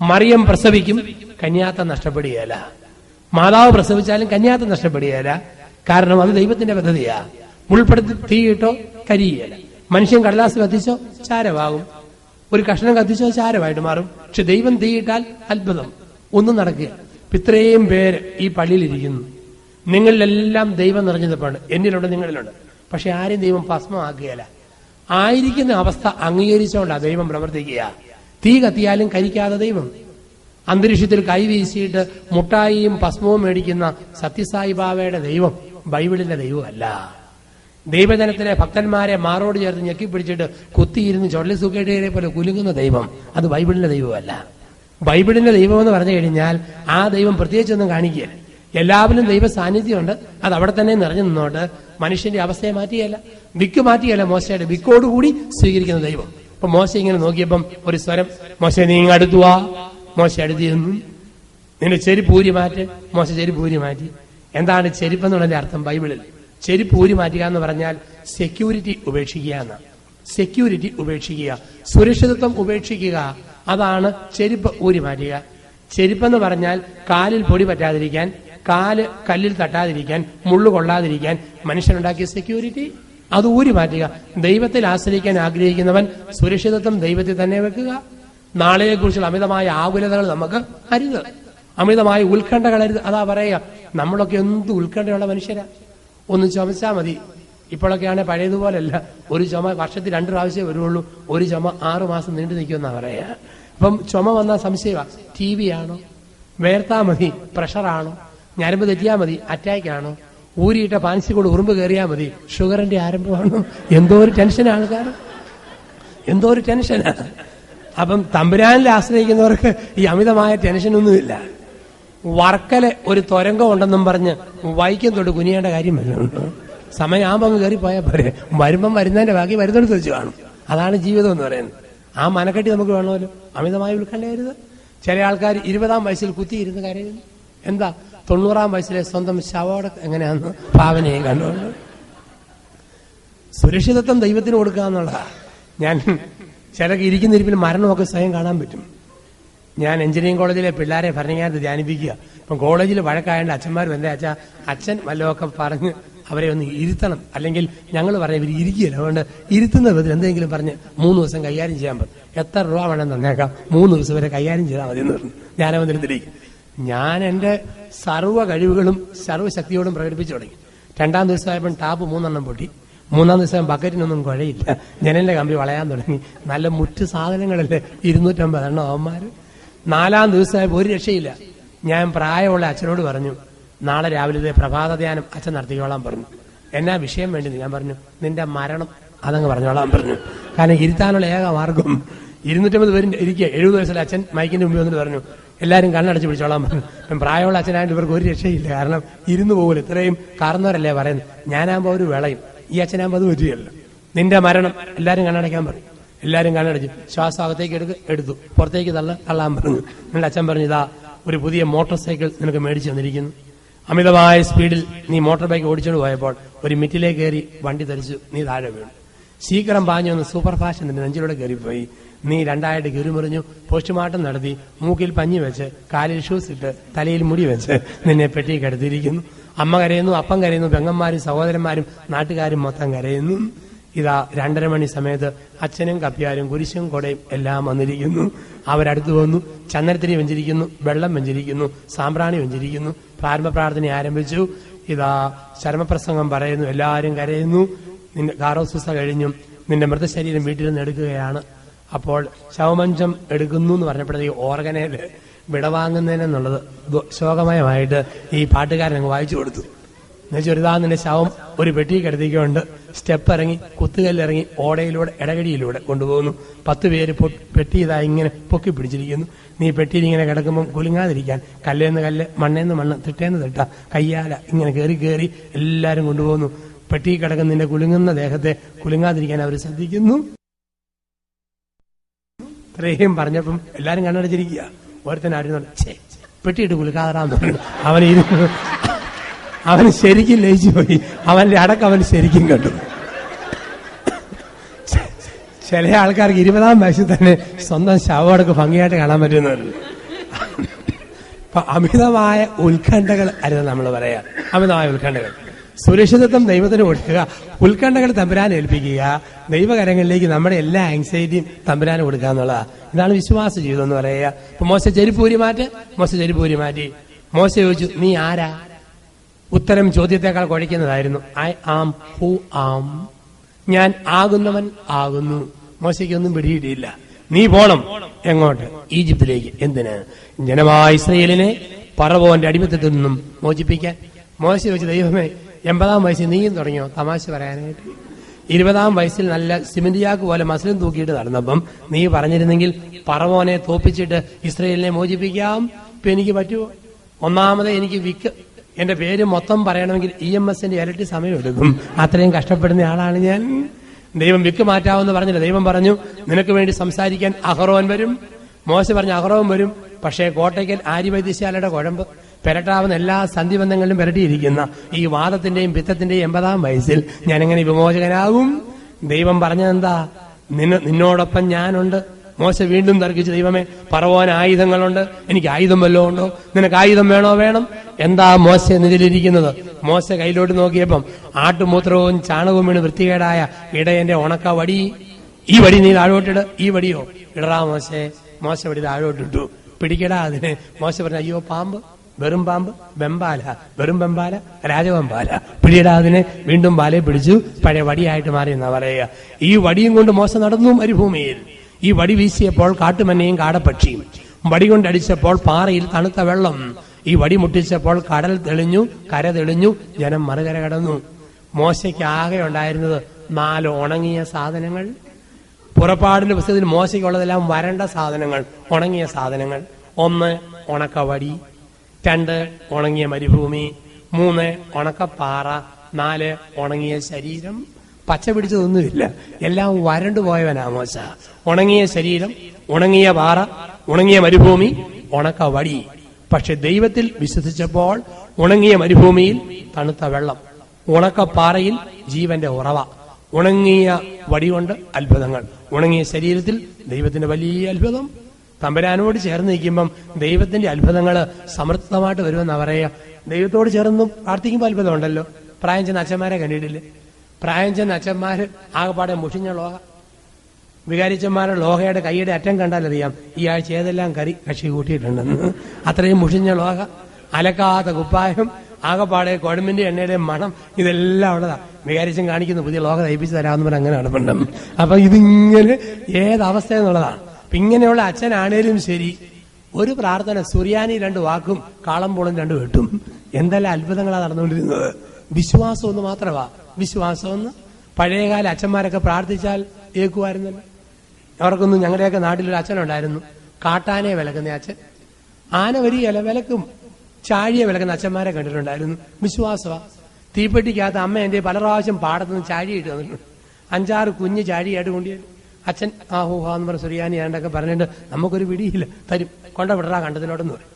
മറിയം പ്രസവിക്കും, കന്യാത്വം നഷ്ടപ്പെടുകയല്ല. മാതാവ് പ്രസവിച്ചാലും കന്യാത്വം നഷ്ടപ്പെടുകയല്ല. കാരണം അത് ദൈവത്തിന്റെ പദ്ധതിയാ. മുൾപടർപ്പിൽ തീയിട്ടോ കരിയുകയല്ല. മനുഷ്യൻ കടലാസ് കത്തിച്ചോ ചാരമാകും, ഒരു കഷ്ണം കത്തിച്ചോ ചാരമായിട്ട് മാറും. പക്ഷെ ദൈവം തീയിട്ടാൽ അത്ഭുതം ഒന്നും നടക്കുക. ഇത്രയും പേര് ഈ പള്ളിയിലിരിക്കുന്നു. നിങ്ങളിലെല്ലാം ദൈവം നിറഞ്ഞതുണ്ട്, എന്നിലുണ്ട്, നിങ്ങളിലുണ്ട്. പക്ഷെ ആരും ദൈവം ഭസ്മമാക്കുകയല്ല. ആയിരിക്കുന്ന അവസ്ഥ അംഗീകരിച്ചുകൊണ്ടാണ് ദൈവം പ്രവർത്തിക്കുക. തീ കത്തിയാലും കരിക്കാതെ ദൈവം. അന്തരീക്ഷത്തിൽ കൈവീശിയിട്ട് മുട്ടായിയും ഭസ്മവും മേടിക്കുന്ന സത്യസായി ബാബയുടെ ദൈവം ബൈബിളിന്റെ ദൈവമല്ല. ദൈവജനത്തിലെ ഭക്തന്മാരെ മാറോട് ചേർത്ത് ഞെക്കിപ്പിടിച്ചിട്ട് കുത്തിയിരുന്ന് ചൊള്ളിസുക്കേട്ടയെ പോലെ കുലുങ്ങുന്ന ദൈവം അത് ബൈബിളിന്റെ ദൈവമല്ല. ബൈബിളിന്റെ ദൈവം എന്ന് പറഞ്ഞു കഴിഞ്ഞാൽ ആ ദൈവം പ്രത്യേകിച്ചൊന്നും കാണിക്കുകയല്ല. എല്ലാവരും ദൈവ സാന്നിധ്യമുണ്ട്, അത് അവിടെ തന്നെ നിറഞ്ഞു നിന്നോട്ട് മനുഷ്യന്റെ അവസ്ഥയെ മാറ്റിയല്ല, വിക്ക് മാറ്റിയല്ല. മോശയുടെ വിക്കോടുകൂടി സ്വീകരിക്കുന്ന ദൈവം. അപ്പൊ മോശ ഇങ്ങനെ നോക്കിയപ്പം ഒരു സ്വരം, മോശ നീ ഇങ്ങ് അടുത്തുവാ. മോശ അടുത്തിരുന്നു. നിന്റെ ചെരുപ്പ് ഊരി മാറ്റ്. മോശ ചെരുപ്പ് ഊരി മാറ്റി. എന്താണ് ചെരുപ്പ് എന്നുള്ളതിന്റെ അർത്ഥം ബൈബിളിൽ? ചെരുപ്പ് ഊരി മാറ്റുക എന്ന് പറഞ്ഞാൽ സെക്യൂരിറ്റി ഉപേക്ഷിക്കുക എന്നാണ്. സെക്യൂരിറ്റി ഉപേക്ഷിക്കുക, സുരക്ഷിതത്വം ഉപേക്ഷിക്കുക, അതാണ് ചെരുപ്പ് ഊരി മാറ്റുക. ചെരുപ്പെന്ന് പറഞ്ഞാൽ കാലിൽ പൊടി പറ്റാതിരിക്കാൻ, കാല് കല്ലിൽ തട്ടാതിരിക്കാൻ, മുള്ളു കൊള്ളാതിരിക്കാൻ മനുഷ്യനുണ്ടാക്കിയ സെക്യൂരിറ്റി, അത് ഊരി മാറ്റുക. ദൈവത്തിൽ ആശ്രയിക്കാൻ ആഗ്രഹിക്കുന്നവൻ സുരക്ഷിതത്വം ദൈവത്തിൽ തന്നെ വെക്കുക. നാളെയെക്കുറിച്ചുള്ള അമിതമായ ആകുലതകൾ നമുക്ക് അരുത്, അമിതമായ ഉത്കണ്ഠകളരുത്. അതാ പറയുക, നമ്മളൊക്കെ എന്ത് ഉത്കണ്ഠയുള്ള മനുഷ്യരാ. ഒന്ന് ചുമച്ചാൽ മതി. ഇപ്പോഴൊക്കെയാണ് പഴയതുപോലല്ല, ഒരു ചുമ വർഷത്തിൽ 2 പ്രാവശ്യമേ വരുള്ളൂ. ഒരു ചുമ 6 മാസം നീണ്ടു നിൽക്കുമെന്നാ പറയാ. അപ്പം ചുമ വന്നാൽ സംശയമാണ്, TV ആണോ, വേർത്താ മതി പ്രഷറാണോ, ഞരമ്പ് തെറ്റിയാൽ മതി അറ്റാക്ക് ആണോ, ഊരിയിട്ട പാൻസിക്കൂടെ ഉറുമ്പ് കയറിയാൽ മതി ഷുഗറിന്റെ ആരംഭമാണോ. എന്തോ ഒരു ടെൻഷൻ ആൾക്കാർ, എന്തോ ഒരു ടെൻഷനാണ്. അപ്പം തമ്പുരാനിൽ ആശ്രയിക്കുന്നവർക്ക് ഈ അമിതമായ ടെൻഷനൊന്നുമില്ല. വർക്കല് ഒരു തുരങ്കം ഉണ്ടെന്നും പറഞ്ഞ് വൈക്കം തൊട്ട് കുനിയേണ്ട കാര്യം വല്ലതുണ്ടോ? സമയമാകുമ്പോൾ അങ്ങ് കയറി പോയാൽ പോരെ. വരുമ്പം വരുന്നതിന്റെ ബാക്കി വരുന്നിടത്ത് വെച്ച് കാണും. അതാണ് ജീവിതം എന്ന് പറയുന്നത്. ആ മനക്കെട്ടി നമുക്ക് വേണമല്ലോ. അമിതമായി ഉൾക്കണ്ടരുത്. ചില ആൾക്കാർ 20-ാം വയസ്സിൽ കുത്തിയിരുന്ന് കരയുന്നു. എന്താ 90-ാം വയസ്സിലെ സ്വന്തം ശവോടെ എങ്ങനെയാന്ന് ഭാവനയും കണ്ടുകൊണ്ട്. സുരക്ഷിതത്വം ദൈവത്തിന് കൊടുക്കുക എന്നുള്ളതാ. ഞാൻ ചിലക്ക് ഇരിക്കുന്നിരിപ്പിൽ മരണമൊക്കെ സ്വയം കാണാൻ പറ്റും. ഞാൻ എഞ്ചിനീയറിംഗ് കോളേജിലെ പിള്ളേരെ ഭരണങ്ങാനത്ത് ധ്യാനിപ്പിക്കുക. ഇപ്പം കോളേജിൽ വഴക്കായണ്ട് അച്ഛന്മാർ എന്താ വെച്ചാൽ അച്ഛൻ വല്ലതൊക്കെ പറഞ്ഞ് അവരെ ഒന്ന് ഇരുത്തണം. അല്ലെങ്കിൽ ഞങ്ങൾ പറഞ്ഞ ഇവർ ഇരിക്കുകയില്ല, അതുകൊണ്ട് ഇരുത്തുന്ന വിധത്തിൽ എന്തെങ്കിലും പറഞ്ഞ് 3 ദിവസം കൈകാര്യം ചെയ്യാൻ പറ്റും. എത്ര രൂപ വേണം തന്നേക്കാം, 3 ദിവസം വരെ കൈകാര്യം ചെയ്താൽ മതി എന്ന് പറഞ്ഞു ധ്യാനമന്ദിരത്തിലേക്ക്. ഞാൻ എന്റെ സർവ്വ കഴിവുകളും സർവ്വശക്തിയോടും പ്രകടിപ്പിച്ചു തുടങ്ങി. 2-ാം ദിവസമായപ്പോൾ ടാപ്പ് 3 പൊട്ടി. 3-ാം ദിവസം ബക്കറ്റിനൊന്നും കുഴയില്ല. ജനലിന്റെ കമ്പി വളയാൻ തുടങ്ങി. നല്ല മുറ്റ് സാധനങ്ങളല്ലേ, 250 അവന്മാര്. 4-ാം ദിവസമായപ്പോൾ ഒരു രക്ഷയില്ല. ഞാൻ പ്രായമുള്ള അച്ഛനോട് പറഞ്ഞു, നാളെ രാവിലത്തെ പ്രഭാത ധ്യാനം അച്ഛൻ നടത്തിക്കോളാൻ പറഞ്ഞു. എന്നാ വിഷയം വേണ്ടി? ഞാൻ പറഞ്ഞു നിന്റെ മരണം അതങ്ങ് പറഞ്ഞോളാൻ പറഞ്ഞു. കാരണം ഇരുത്താനുള്ള ഏക മാർഗം 250 പേര് ഇരിക്കുക. 70 വയസ്സിലെ അച്ഛൻ മൈക്കിന്റെ മുമ്പിൽ വന്നിട്ട് പറഞ്ഞു എല്ലാവരും കണ്ണടച്ച് പിടിച്ചോളാൻ പറഞ്ഞു. ഇപ്പം പ്രായമുള്ള അച്ഛനായിട്ട് ഇവർക്ക് ഒരു രക്ഷയില്ല. കാരണം ഇരുന്ന് പോകില്ല, ഇത്രയും കാരണവരല്ലേ പറയുന്നത്. ഞാനാകുമ്പോൾ ഒരു വിളയും, ഈ അച്ഛനാകുമ്പോൾ അത് പറ്റുകയല്ലോ. നിന്റെ മരണം എല്ലാവരും കണ്ണടയ്ക്കാൻ പറഞ്ഞു. എല്ലാവരും കണ്ണടച്ചു. ശ്വാസം അകത്തേക്ക് എടുത്തു, പുറത്തേക്ക് തള്ളാൻ പറഞ്ഞു. നിന്റെ അച്ഛൻ പറഞ്ഞു ഇതാ ഒരു പുതിയ മോട്ടോർ സൈക്കിൾ നിനക്ക് മേടിച്ചു തന്നിരിക്കുന്നു. അമിതമായ സ്പീഡിൽ നീ മോട്ടോർ ബൈക്ക് ഓടിച്ചുകൊണ്ട് പോയപ്പോൾ ഒരു മിറ്റിലേക്ക് കയറി വണ്ടി തെറിച്ചു, നീ താഴെ വീണു. ശീഘ്രം പാഞ്ഞു വന്ന് സൂപ്പർ ഫാസ്റ്റ് നിന്റെ നെഞ്ചിലൂടെ കയറിപ്പോയി. നീ രണ്ടായിട്ട് കീറിമുറിഞ്ഞു. പോസ്റ്റ്മോർട്ടം നടത്തി, മൂക്കിൽ പഞ്ഞി വെച്ച്, കാലിൽ ഷൂസ് ഇട്ട്, തലയിൽ മുടി വെച്ച് നിന്നെ പെട്ടി കിടത്തിയിരിക്കുന്നു. അമ്മ കരയുന്നു, അപ്പം കരയുന്നു, പെങ്ങന്മാരും സഹോദരന്മാരും നാട്ടുകാരും മൊത്തം കരയുന്നു. ഇതാ 2:30 മണി സമയത്ത് അച്ഛനും കപ്പ്യാരും കുരിശും കൊടയും എല്ലാം വന്നിരിക്കുന്നു. അവരടുത്ത് വന്നു. ചന്ദനത്തിരി വെഞ്ചിരിക്കുന്നു, വെള്ളം വെഞ്ചിരിക്കുന്നു, സാമ്പ്രാണി വെഞ്ചിരിക്കുന്നു. പ്രാരംഭ പ്രാർത്ഥന ആരംഭിച്ചു. ഇതാ ചരമപ്രസംഗം പറയുന്നു, എല്ലാവരും കരയുന്നു. നിന്റെ കാറോസുസ കഴിഞ്ഞു. നിന്റെ മൃതശരീരം വീട്ടിൽ നിന്ന് എടുക്കുകയാണ്. അപ്പോൾ ശവമഞ്ചം എടുക്കുന്നു എന്ന് പറഞ്ഞപ്പോഴത്തേക്ക് ഓർഗനയില് വിടവാങ്ങുന്നതിനെന്നുള്ളത് ശോകമയമായിട്ട് ഈ പാട്ടുകാരൻ അങ്ങ് വായിച്ചു കൊടുത്തു. എന്നുവെച്ചാൽ ഒരു നിന്റെ ശവം ഒരു പെട്ടി കിടത്തിക്കൊണ്ട് സ്റ്റെപ്പ് ഇറങ്ങി, കുത്തുകല്ലിറങ്ങി, ഓടയിലൂടെ ഇടകടിയിലൂടെ കൊണ്ടുപോകുന്നു. 10 പേര് പെട്ടി ഇതാ ഇങ്ങനെ പൊക്കി പിടിച്ചിരിക്കുന്നു. നീ പെട്ടിയിൽ ഇങ്ങനെ കിടക്കുമ്പോൾ കുലുങ്ങാതിരിക്കാൻ കല്ലേന്ന് കല്ല്, മണ്ണേന്ന് മണ്ണ്, തിട്ടേന്ന് തിട്ട, കയ്യാല ഇങ്ങനെ കയറി എല്ലാവരും കൊണ്ടുപോകുന്നു. പെട്ടി കിടക്കുന്ന നിന്റെ കുലുങ്ങുന്ന ദേഹത്തെ കുലുങ്ങാതിരിക്കാൻ അവർ ശ്രദ്ധിക്കുന്നു. ഇത്രയും പറഞ്ഞപ്പം എല്ലാരും കണ്ണടച്ചിരിക്കുക. ഓരോരുത്തൻ ആരുന്നുണ്ട്, പെട്ടിയിട്ട് കുലുക്കാതാറാന്ന് പറഞ്ഞു. അവന് ശരിക്കും ലയിച്ചു പോയി. അവന്റെ അടക്കം അവന് ശരിക്കും കണ്ടു. ചില ആൾക്കാർക്ക് 20-ാം വയസ്സിൽ തന്നെ സ്വന്തം ശവടക്ക് ഭംഗിയായിട്ട് കാണാൻ പറ്റുന്നവരുണ്ട്. അപ്പൊ അമിതമായ ഉത്കണ്ഠകൾ അരുത് നമ്മൾ പറയാ. അമിതമായ ഉത്കണ്ഠകൾ. സുരക്ഷിതത്വം ദൈവത്തിന് കൊടുക്കുക, ഉത്കണ്ഠകൾ തമ്പുരാൻ ഏൽപ്പിക്കുക, ദൈവകരങ്ങളിലേക്ക് നമ്മുടെ എല്ലാ ആങ്സൈറ്റിയും തമ്പുരാന് കൊടുക്കുക എന്നുള്ളതാ. ഇതാണ് വിശ്വാസ ജീവിതം എന്ന് പറയുക. ഇപ്പൊ മോശ ചെരുപ്പൂരി മാറ്റി. മോശ ചോദിച്ചു നീ ആരാ? ഉത്തരം ചോദ്യത്തെക്കാൾ കുഴയ്ക്കുന്നതായിരുന്നു. ഐ ആം ഹൂ ആം. ഞാൻ ആകുന്നവൻ ആകുന്നു. മോശയ്ക്കൊന്നും പിടിയിട്ടില്ല. നീ പോണം. എങ്ങോട്ട്? ഈജിപ്തിലേക്ക്. എന്തിന്? ജനമായ ഇസ്രയേലിനെ ഫറവോന്റെ അടിമത്തത്തിൽ നിന്നും മോചിപ്പിക്കാൻ. മോശ ചോദിച്ചു ദൈവമേ 80-ാം വയസ്സിൽ നീയും തുടങ്ങിയോ തമാശ പറയാനായിട്ട്? 20-ാം വയസ്സിൽ നല്ല സിമന്റിയാക്ക് പോലെ മസിലും തൂക്കിയിട്ട് നടന്നപ്പം നീ പറഞ്ഞിരുന്നെങ്കിൽ ഫറവോനെ തോപ്പിച്ചിട്ട് ഇസ്രയേലിനെ മോചിപ്പിക്കാം. ഇപ്പൊ എനിക്ക് പറ്റുമോ? ഒന്നാമത് എനിക്ക് എന്റെ പേര് മൊത്തം പറയണമെങ്കിൽ EMSന്റെ ഇരട്ടി സമയം എടുക്കും. അത്രയും കഷ്ടപ്പെടുന്ന ആളാണ് ഞാൻ. ദൈവം വിക്ക് മാറ്റാമെന്ന് പറഞ്ഞില്ല. ദൈവം പറഞ്ഞു നിനക്ക് വേണ്ടി സംസാരിക്കാൻ അഹറോൻ വരും. മോശ പറഞ്ഞു അഹറോൻ വരും. പക്ഷേ കോട്ടയ്ക്കൽ ആര്യവൈദ്യശാലയുടെ കുഴമ്പ് പെരട്ടാവുന്ന എല്ലാ സന്ധിബന്ധങ്ങളിലും പെരട്ടിയിരിക്കുന്ന ഈ വാദത്തിന്റെയും പിത്തത്തിന്റെയും 80-ാം വയസ്സിൽ ഞാൻ എങ്ങനെ വിമോചകനാകും? ദൈവം പറഞ്ഞതെന്താ? നിന്നോടൊപ്പം ഞാനുണ്ട്. മോശ വീണ്ടും തർക്കിച്ചു, ദൈവമേ ഫറവോന് ആയുധങ്ങളുണ്ട്, എനിക്ക് ആയുധം വല്ലതും ഉണ്ടോ? നിനക്ക് ആയുധം വേണം. എന്താ മോശ നിതിലിരിക്കുന്നത്? മോശ കയ്യിലോട്ട് നോക്കിയപ്പം ആട്ടുമൂത്രവും ചാണകവും വീണ് വൃത്തികേടായ ഇടയന്റെ ഉണക്ക വടി. ഈ വടി നീ താഴോട്ടിട്. ഈ വടിയോ? ഇടറാ മോശ വടി താഴോട്ടിട്ടു. പിടിക്കടാ അതിനെ. മോശ പറഞ്ഞു അയ്യോ പാമ്പ്, വെറും പാമ്പ്, വെറും വെമ്പാല, രാജവെമ്പാല, പിടിയിടാ അതിനെ. വീണ്ടും ബാലയെ പിടിച്ചു. പഴയ വടിയായിട്ട് മാറി എന്നാ പറയുക. ഈ വടിയും കൊണ്ട് മോശ നടന്നു മരുഭൂമിയിൽ. ഈ വടി വീശിയപ്പോൾ കാട്ടുമന്നയും കാടപ്പക്ഷിയും, വടി കൊണ്ടടിച്ചപ്പോൾ പാറയിൽ തണുത്ത വെള്ളം, ഈ വടി മുട്ടിച്ചപ്പോൾ കടൽ തെളിഞ്ഞു, കര തെളിഞ്ഞു, ജനം മറുകര കടന്നു. മോശയ്ക്ക് ആകെ ഉണ്ടായിരുന്നത് 4 ഉണങ്ങിയ സാധനങ്ങൾ. പുറപ്പാടിന്റെ പുസ്തകത്തിൽ മോശയ്ക്കുള്ളതെല്ലാം വരണ്ട സാധനങ്ങൾ, ഉണങ്ങിയ സാധനങ്ങൾ. 1 ഉണക്കവടി, 2 ഉണങ്ങിയ മരുഭൂമി, 3 ഉണക്കപ്പാറ, 4 ഉണങ്ങിയ ശരീരം. പച്ച പിടിച്ചതൊന്നുമില്ല, എല്ലാം വരണ്ടു പോയവനാ മോശ. ഉണങ്ങിയ ശരീരം, ഉണങ്ങിയ പാറ, ഉണങ്ങിയ മരുഭൂമി, ഉണക്കവടി. പക്ഷെ ദൈവത്തിൽ വിശ്വസിച്ചപ്പോൾ ഉണങ്ങിയ മരുഭൂമിയിൽ തണുത്ത വെള്ളം, ഉണക്കപ്പാറയിൽ ജീവന്റെ ഉറവ, ഉണങ്ങിയ വടി കൊണ്ട് അത്ഭുതങ്ങൾ, ഉണങ്ങിയ ശരീരത്തിൽ ദൈവത്തിന്റെ വലിയ അത്ഭുതം. തമ്പുരാനോട് ചേർന്ന് നിൽക്കുമ്പം ദൈവത്തിന്റെ അത്ഭുതങ്ങൾ സമൃദ്ധമായിട്ട് വരുമെന്നാ പറയുക. ദൈവത്തോട് ചേർന്ന് പ്രാർത്ഥിക്കുമ്പോൾ അത്ഭുതം ഉണ്ടല്ലോ. പ്രായം ചെന്ന അച്ഛന്മാരെ കണ്ടിട്ടില്ലേ? പ്രായം ചെന്ന അച്ഛന്മാര് ആകെപ്പാടെ മുഷിഞ്ഞ ലോഹ. വികാരിച്ചന്മാരുടെ ലോഹയുടെ കൈയുടെ അറ്റം കണ്ടാലറിയാം ഈ ആഴ്ച ഏതെല്ലാം കക്ഷി കൂട്ടിയിട്ടുണ്ടെന്ന്. അത്രയും മുഷിഞ്ഞ ലോഹ, അലക്കാത്ത കുപ്പായം, ആകെപ്പാടെ കുഴമ്പിന്റെ എണ്ണയുടെ മണം, ഇതെല്ലാം ഉള്ളതാ. വികാരിച്ചൻ കാണിക്കുന്നു പുതിയ ലോഹ തയ്പ്പിച്ച് തരാമെന്ന് പറഞ്ഞാൽ അങ്ങനെ നടപ്പുണ്ടും. അപ്പൊ ഇതിങ്ങനെ ഏതവസ്ഥ എന്നുള്ളതാണ്. അപ്പൊ ഇങ്ങനെയുള്ള അച്ഛനാണേലും ശരി, ഒരു പ്രാർത്ഥന സുറിയാനി 2 വാക്കും കാളംപോളും 2 വെട്ടും. എന്തെല്ലാം അത്ഭുതങ്ങളാണ് നടന്നുകൊണ്ടിരുന്നത്. വിശ്വാസം ഒന്ന് മാത്രമാ. വിശ്വാസം ഒന്ന്. പഴയകാല അച്ഛന്മാരൊക്കെ പ്രാർത്ഥിച്ചാൽ ഏക്കുമായിരുന്നല്ലോ. അവർക്കൊന്നും ഞങ്ങളുടെയൊക്കെ നാട്ടിലൊരു അച്ഛനുണ്ടായിരുന്നു, കാട്ടാനയെ വിലക്കുന്ന അച്ഛൻ. ആന വരികയല്ല, വിലക്കും. ചാഴിയെ വിലക്കുന്ന അച്ഛന്മാരെ കണ്ടിട്ടുണ്ടായിരുന്നു. വിശ്വാസമാ. തീപ്പെട്ടിക്കകത്ത് അമ്മ എന്റെ പല പ്രാവശ്യം പാടത്തുനിന്ന് ചാഴിയിട്ട് തന്നിട്ടുണ്ട്. 5-6 കുഞ്ഞ് ചാഴിയായിട്ട് കൊണ്ടുവരും. അച്ഛൻ എന്ന് പറഞ്ഞ സുറിയാനി ഏണ്ടൊക്കെ പറഞ്ഞിട്ട് നമുക്കൊരു പിടിയില്ല, തരും, കൊണ്ടുവിടറാ കണ്ടതിലോട്ടെന്ന് പറയും.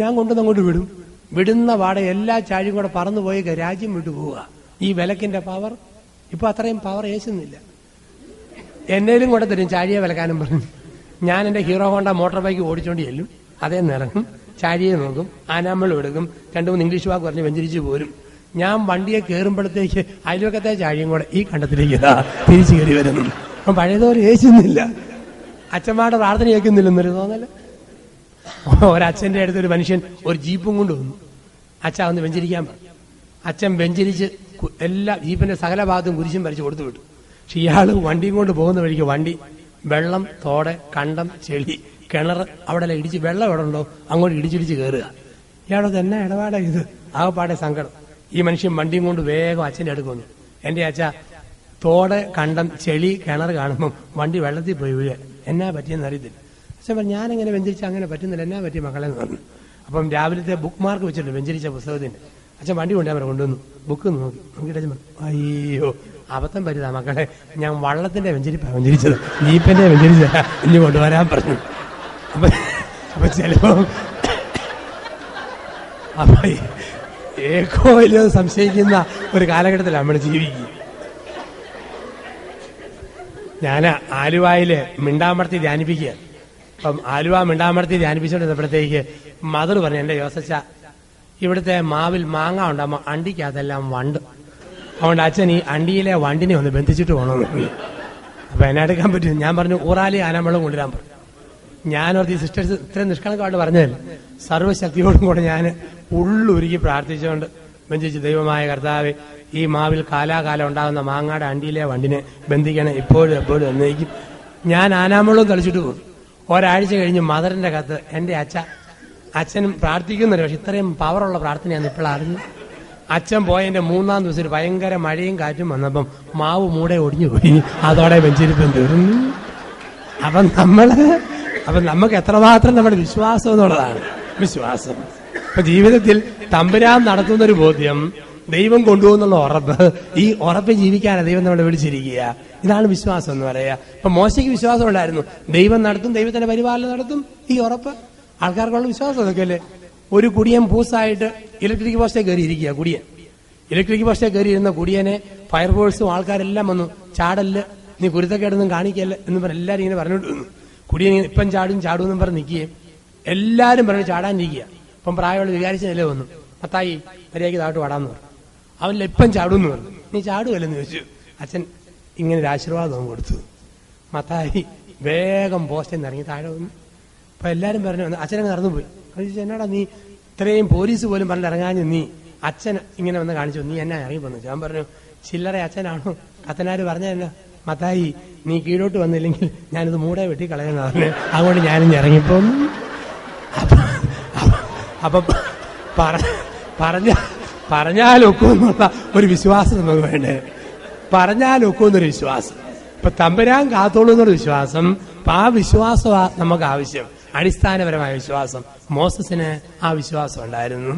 ഞാൻ കൊണ്ടുവന്നങ്ങോട്ട് വിടും. വിടുന്ന പാടെ എല്ലാ ചാഴിയും കൂടെ പറന്നുപോയി രാജ്യം വിട്ടു പോവുക. ഈ വിലക്കിന്റെ പവർ ഇപ്പൊ അത്രയും പവർ ഏശുന്നില്ല. എന്നേലും കൂടെ തരും ചാഴിയെ വിലക്കാനും പറഞ്ഞു. ഞാൻ എന്റെ ഹീറോ ഹോണ്ട മോട്ടോർ ബൈക്ക് ഓടിച്ചോണ്ട് ചെല്ലും. അതേ നിറങ്ങും, ചാഴിയെ നോക്കും, ആനാമ്പളും എടുക്കും, 2-3 ഇംഗ്ലീഷ് വാക്ക് പറഞ്ഞ് വെഞ്ചരിച്ചു പോരും. ഞാൻ വണ്ടിയെ കയറുമ്പോഴത്തേക്ക് അയൽവക്കത്തെ ചാഴിയും കൂടെ ഈ കണ്ടത്തിലേക്ക് തിരിച്ചു കയറി വരുന്നു. അപ്പം പഴയതോടെ ഏശുന്നില്ല. അച്ഛന്മാരുടെ പ്രാർത്ഥന കേൾക്കുന്നില്ലെന്നൊരു തോന്നല്. ഒരച്ഛന്റെ അടുത്ത് ഒരു മനുഷ്യൻ ഒരു ജീപ്പും കൊണ്ട് വന്നു. അച്ഛൻ ഒന്ന് വെഞ്ചരിക്കാൻ പറഞ്ഞു. അച്ഛൻ വെഞ്ചരിച്ച് എല്ലാ ജീപ്പിന്റെ സകല ഭാഗത്തും കുരിശും വരച്ച് കൊടുത്തു വിട്ടു. പക്ഷെ ഇയാള് വണ്ടിയും കൊണ്ട് പോകുന്ന വഴിക്ക് വണ്ടി വെള്ളം, തോട്, കണ്ടം, ചെളി, കിണർ അവിടെ ഇടിച്ച് വെള്ളം എവിടെ ഉണ്ടോ അങ്ങോട്ട് ഇടിച്ചിടിച്ച് കയറുക. ഇയാളത് എന്നാ ഇടപാടാ ഇത്? ആകപ്പാടെ സങ്കടം. ഈ മനുഷ്യൻ വണ്ടിയും കൊണ്ട് വേഗം അച്ഛൻ്റെ അടുക്ക് വന്നു. എന്റെ അച്ഛ, തോട്, കണ്ടം, ചെളി, കിണർ കാണുമ്പം വണ്ടി വെള്ളത്തിൽ പോയി വീഴുക, എന്നാ പറ്റിയെന്ന് അറിയത്തില്ല. അച്ഛൻ പറഞ്ഞു, ഞാനെങ്ങനെ വെഞ്ചരിച്ച അങ്ങനെ പറ്റുന്നില്ല, എന്നാ പറ്റിയ മക്കളെ എന്ന് പറഞ്ഞു. അപ്പം രാവിലത്തെ ബുക്ക് മാർക്ക് വെച്ചിട്ടുണ്ട് വെഞ്ചരിച്ച പുസ്തകത്തിന്റെ. അച്ഛൻ വണ്ടി കൊണ്ടുപോയി കൊണ്ടുവന്നു. ബുക്ക് നോക്കിയിട്ട് അച്ഛൻ പറഞ്ഞു, അയ്യോ അബദ്ധം പറ്റിയതാ മക്കളെ, ഞാൻ വള്ളത്തിന്റെ വെഞ്ചരിപ്പാ വെഞ്ചരിച്ചത്, ജീപ്പിന്റെ വെഞ്ചരിച്ച ഇനി കൊണ്ടുവരാൻ പറഞ്ഞു. അപ്പൊ ചിലപ്പോ അപ്പൊ ഏക്കോ വലിയ സംശയിക്കുന്ന ഒരു കാലഘട്ടത്തിലാണ് നമ്മൾ ജീവിക്കുക. ഞാൻ ആലുവായില് മിണ്ടാമർത്തി ധ്യാനിപ്പിക്കുക. അപ്പം ആലുവ മിണ്ടാമർത്തി ധ്യാനിപ്പിച്ചുകൊണ്ടിരുന്നപ്പോഴത്തേക്ക് മദർ പറഞ്ഞു, എന്റെ യോസച്ച, ഇവിടുത്തെ മാവിൽ മാങ്ങ ഉണ്ടാകുമ്പോൾ അണ്ടിക്കകത്തെല്ലാം വണ്ട്, അതുകൊണ്ട് അച്ഛൻ ഈ അണ്ടിയിലെ വണ്ടിനെ ഒന്ന് ബന്ധിച്ചിട്ട് പോകണമെന്ന് പറഞ്ഞു. അപ്പൊ എന്നെ എടുക്കാൻ പറ്റും. ഞാൻ പറഞ്ഞു, ഊറാലി ആനമ്പളം കൊണ്ടുവരാൻ പറഞ്ഞു. ഞാനോർത്ത് ഈ സിസ്റ്റേഴ്സ് ഇത്രയും നിഷ്കളങ്കമായിട്ട് പറഞ്ഞതല്ലേ, സർവ്വശക്തിയോടും കൂടെ ഞാൻ ഉള്ളുരുക്കി പ്രാർത്ഥിച്ചുകൊണ്ട് ബന്ധിച്ചു, ദൈവമായ കർത്താവേ, ഈ മാവിൽ കാലാകാലം ഉണ്ടാകുന്ന മാങ്ങാടെ അണ്ടിയിലെ വണ്ടിനെ ബന്ധിക്കണം ഇപ്പോഴും എപ്പോഴും എന്നേക്കും. ഞാൻ ആനാമ്പളവും കളിച്ചിട്ട് പോകും. ഒരാഴ്ച കഴിഞ്ഞ് മദറിന്റെ കത്ത്, എന്റെ അച്ഛനും പ്രാർത്ഥിക്കുന്നില്ല, പക്ഷെ ഇത്രയും പവറുള്ള പ്രാർത്ഥനയാണ് ഇപ്പോൾ അറിഞ്ഞു. അച്ഛൻ പോയതിന്റെ 3-ാം ദിവസം ഭയങ്കര മഴയും കാറ്റും വന്നപ്പം മാവ് മൂടെ ഒടിഞ്ഞു പോയി. അതോടെ വെഞ്ചരിപ്പം തീർന്നു. അപ്പം നമുക്ക് എത്രമാത്രം നമ്മുടെ വിശ്വാസം എന്നുള്ളതാണ് വിശ്വാസം. ഇപ്പൊ ജീവിതത്തിൽ തമ്പുരാൻ നടത്തുന്നൊരു ബോധ്യം, ദൈവം കൊണ്ടുപോകുന്നുള്ള ഉറപ്പ്, ഈ ഉറപ്പ് ജീവിക്കാനാണ് ദൈവം നമ്മളെ വിളിച്ചിരിക്കുക. ഇതാണ് വിശ്വാസം എന്ന് പറയുക. ഇപ്പൊ മോശയ്ക്ക് വിശ്വാസം ഉണ്ടായിരുന്നു, ദൈവം നടത്തും, ദൈവത്തിന്റെ പരിപാലനം നടത്തും, ഈ ഉറപ്പ്. ആൾക്കാർക്കുള്ള വിശ്വാസം അതൊക്കെ അല്ലേ. ഒരു കുടിയൻ പൂസായിട്ട് ഇലക്ട്രിക് പോസ്റ്റേ കയറി ഇരിക്കുക. കുടിയൻ ഇലക്ട്രിക് പോസ്റ്റേ കയറി ഇരുന്ന കുടിയനെ ഫയർഫോഴ്സും ആൾക്കാരെല്ലാം വന്നു, ചാടല്, നീ കുരുത്തക്കേടൊന്നും കാണിക്കല്ല എന്ന് പറഞ്ഞ് എല്ലാരും ഇങ്ങനെ പറഞ്ഞോണ്ട് വന്നു. കുടിയൻ ഇപ്പം ചാടുമെന്നും പറഞ്ഞ് നിൽക്കുകയും എല്ലാരും പറഞ്ഞു ചാടാനിരിക്കുക. ഇപ്പം പ്രായമുള്ള വിചാരിച്ച നില വന്നു, മത്തായി മര്യാദയ്ക്ക് താട്ട് പാടാന്ന് പറഞ്ഞു. അവനില്ല, ഇപ്പം ചാടുമെന്ന് പറഞ്ഞു. നീ ചാടുമല്ലെന്ന് ചോദിച്ചു. അച്ഛൻ ഇങ്ങനെ ഒരു ആശീർവാദം കൊടുത്തു. മത്തായി വേഗം പോസ്റ്റിൽ നിന്ന് ഇറങ്ങി താഴെ വന്നു. അപ്പൊ എല്ലാരും പറഞ്ഞു, അച്ഛനങ്ങ് നടന്നുപോയി. ചോദിച്ചു, എന്നാടാ നീ ഇത്രയും പോലീസ് പോലും പറഞ്ഞിട്ട് ഇറങ്ങാഞ്ഞ് നീ അച്ഛൻ ഇങ്ങനെ വന്ന് കാണിച്ചു, നീ എന്നാ ഇറങ്ങി പോന്നു? ഞാൻ പറഞ്ഞു, ചില്ലറ അച്ഛനാണോ? കത്തനാര് പറഞ്ഞ എന്നാ, മത്തായി നീ കീഴോട്ട് വന്നില്ലെങ്കിൽ ഞാനിത് മൂടെ വെട്ടിക്കളയെന്ന് പറഞ്ഞു. അതുകൊണ്ട് ഞാനിന്ന് ഇറങ്ങിപ്പോന്നു. അപ്പൊ പറഞ്ഞാലൊക്കുമെന്നുള്ള ഒരു വിശ്വാസം നമുക്ക് വേണ്ടേ? പറഞ്ഞാലൊക്കുമെന്നൊരു വിശ്വാസം. ഇപ്പൊ തമ്പുരാൻ കാത്തോളൂ എന്നൊരു വിശ്വാസം. അപ്പൊ ആ വിശ്വാസമാണ് നമുക്ക് ആവശ്യം, അടിസ്ഥാനപരമായ വിശ്വാസം. മോസസിന് ആ വിശ്വാസം ഉണ്ടായിരുന്നു.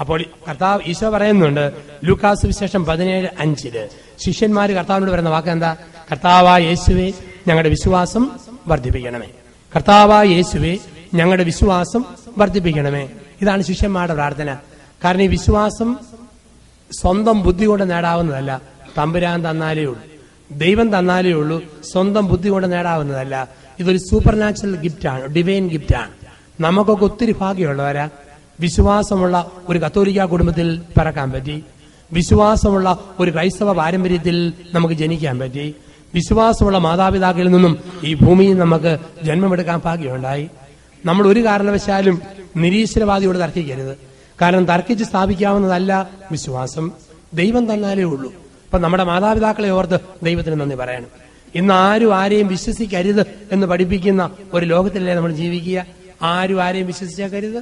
അപ്പോൾ കർത്താവ് ഈശോ പറയുന്നുണ്ട്, ലൂക്കാസ് സുവിശേഷം 17:5 ശിഷ്യന്മാര് കർത്താവിനോട് പറയുന്ന വാക്ക് എന്താ? കർത്താവായ യേശുവേ, ഞങ്ങളുടെ വിശ്വാസം വർദ്ധിപ്പിക്കണമേ. കർത്താവായ യേശുവേ, ഞങ്ങളുടെ വിശ്വാസം വർദ്ധിപ്പിക്കണമേ. ഇതാണ് ശിഷ്യന്മാരുടെ പ്രാർത്ഥന. കാരണം ഈ വിശ്വാസം സ്വന്തം ബുദ്ധി കൊണ്ട് നേടാവുന്നതല്ല, തമ്പുരാൻ തന്നാലേ ഉള്ളൂ, ദൈവം തന്നാലേ ഉള്ളൂ. സ്വന്തം ബുദ്ധി കൊണ്ട് നേടാവുന്നതല്ല. ഇതൊരു സൂപ്പർ നാച്ചുറൽ ഗിഫ്റ്റാണ്, ഡിവൈൻ ഗിഫ്റ്റാണ്. നമുക്കൊക്കെ ഒത്തിരി ഭാഗ്യമുള്ളവരാ. വിശ്വാസമുള്ള ഒരു കത്തോലിക്ക കുടുംബത്തിൽ പിറക്കാൻ പറ്റി, വിശ്വാസമുള്ള ഒരു ക്രൈസ്തവ പാരമ്പര്യത്തിൽ നമുക്ക് ജനിക്കാൻ പറ്റി, വിശ്വാസമുള്ള മാതാപിതാക്കളിൽ നിന്നും ഈ ഭൂമിയിൽ നമുക്ക് ജന്മമെടുക്കാൻ ഭാഗ്യമുണ്ടായി. നമ്മൾ ഒരു കാരണവശാലും നിരീശ്വരവാദിയോട് തർക്കിക്കരുത്. കാരണം തർക്കിച്ച് സ്ഥാപിക്കാവുന്നതല്ല വിശ്വാസം, ദൈവം തന്നാലേ ഉള്ളൂ. അപ്പൊ നമ്മുടെ മാതാപിതാക്കളെ ഓർത്ത് ദൈവത്തിന് നന്ദി പറയണം. ഇന്ന് ആരും ആരെയും വിശ്വസിക്കരുത് എന്ന് പഠിപ്പിക്കുന്ന ഒരു ലോകത്തിലല്ലേ നമ്മൾ ജീവിക്കുക. ആരും ആരെയും വിശ്വസിച്ചേക്കരുത്.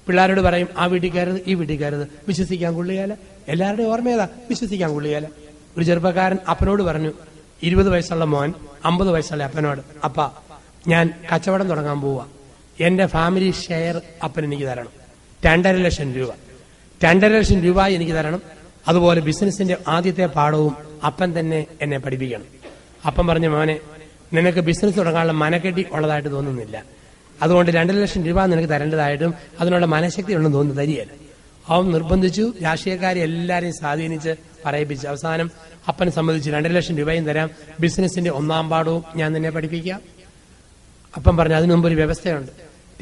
പിള്ളേരോട് പറയും ആ വീട്ടിൽ കയറരുത്, ഈ വീട്ടിൽ കയറരുത്, വിശ്വസിക്കാൻ കൊള്ളുകയില്ല. എല്ലാവരുടെയും ഓർമ്മയേതാ, വിശ്വസിക്കാൻ കൊള്ളുകയില്ല. ഒരു ചെറുപ്പക്കാരൻ അപ്പനോട് പറഞ്ഞു, 20 വയസ്സുള്ള മോൻ 50 വയസ്സുള്ള അപ്പനോട്, അപ്പ ഞാൻ കച്ചവടം തുടങ്ങാൻ പോവുക, എന്റെ ഫാമിലി ഷെയർ അപ്പൻ എനിക്ക് തരണം, 2.5 ലക്ഷം രൂപ, 2.5 ലക്ഷം രൂപ എനിക്ക് തരണം. അതുപോലെ ബിസിനസിന്റെ ആദ്യത്തെ പാഠവും അപ്പൻ തന്നെ എന്നെ പഠിപ്പിക്കണം. അപ്പൻ പറഞ്ഞു, മോനെ, നിനക്ക് ബിസിനസ് തുടങ്ങാനുള്ള മനക്കെട്ടി ഉള്ളതായിട്ട് തോന്നുന്നില്ല, അതുകൊണ്ട് 2 ലക്ഷം രൂപ നിനക്ക് തരേണ്ടതായിട്ടും അതിനുള്ള മനഃശക്തി ഉണ്ടെന്ന് തോന്നുന്നു തരികയില്ല. അവൻ നിർബന്ധിച്ചു, രാഷ്ട്രീയക്കാരെ എല്ലാവരെയും സ്വാധീനിച്ച് പറയിപ്പിച്ചു. അവസാനം അപ്പൻ സമ്മതിച്ചു, 2 ലക്ഷം രൂപയും തരാം, ബിസിനസിന്റെ 1-ാം പാഠവും ഞാൻ നിന്നെ പഠിപ്പിക്കാം. അപ്പം പറഞ്ഞു, അതിനു മുമ്പ് ഒരു വ്യവസ്ഥയുണ്ട്.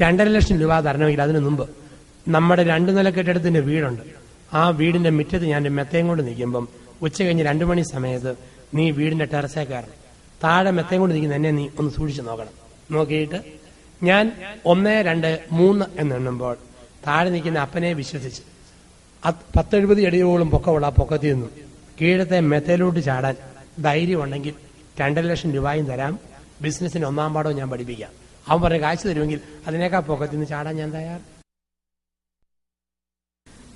2.5 ലക്ഷം രൂപ തരണമെങ്കിൽ അതിനു മുമ്പ് നമ്മുടെ 2 നില കെട്ടിടത്തിന്റെ വീടുണ്ട്, ആ വീടിന്റെ മുറ്റത്ത് ഞാൻ മെത്തയും കൊണ്ട് നിൽക്കുമ്പം ഉച്ച കഴിഞ്ഞ് 2 മണി സമയത്ത് നീ വീടിന്റെ ടെറസേ കയറണം. താഴെ മെത്തയും കൊണ്ട് നിൽക്കുന്ന എന്നെ നീ ഒന്ന് സൂക്ഷിച്ചു നോക്കണം. നോക്കിയിട്ട് ഞാൻ 1, 2, 3 എന്നെണ്ണുമ്പോൾ താഴെ നിൽക്കുന്ന അപ്പനെ വിശ്വസിച്ച് 10-70 അടിയോളം പൊക്കമുള്ള ആ പൊക്കത്തിൽ നിന്നും കീഴത്തെ മെത്തയിലോട്ട് ചാടാൻ ധൈര്യം ഉണ്ടെങ്കിൽ 2.5 ലക്ഷം രൂപയും തരാം, ബിസിനസിന്റെ 1-ാം പാഠവും ഞാൻ പഠിപ്പിക്കാം. അവൻ പറഞ്ഞ കാഴ്ച തരുമെങ്കിൽ അതിനേക്കാൾ പൊക്കത്തിൽ നിന്ന് ചാടാൻ ഞാൻ തയ്യാർ.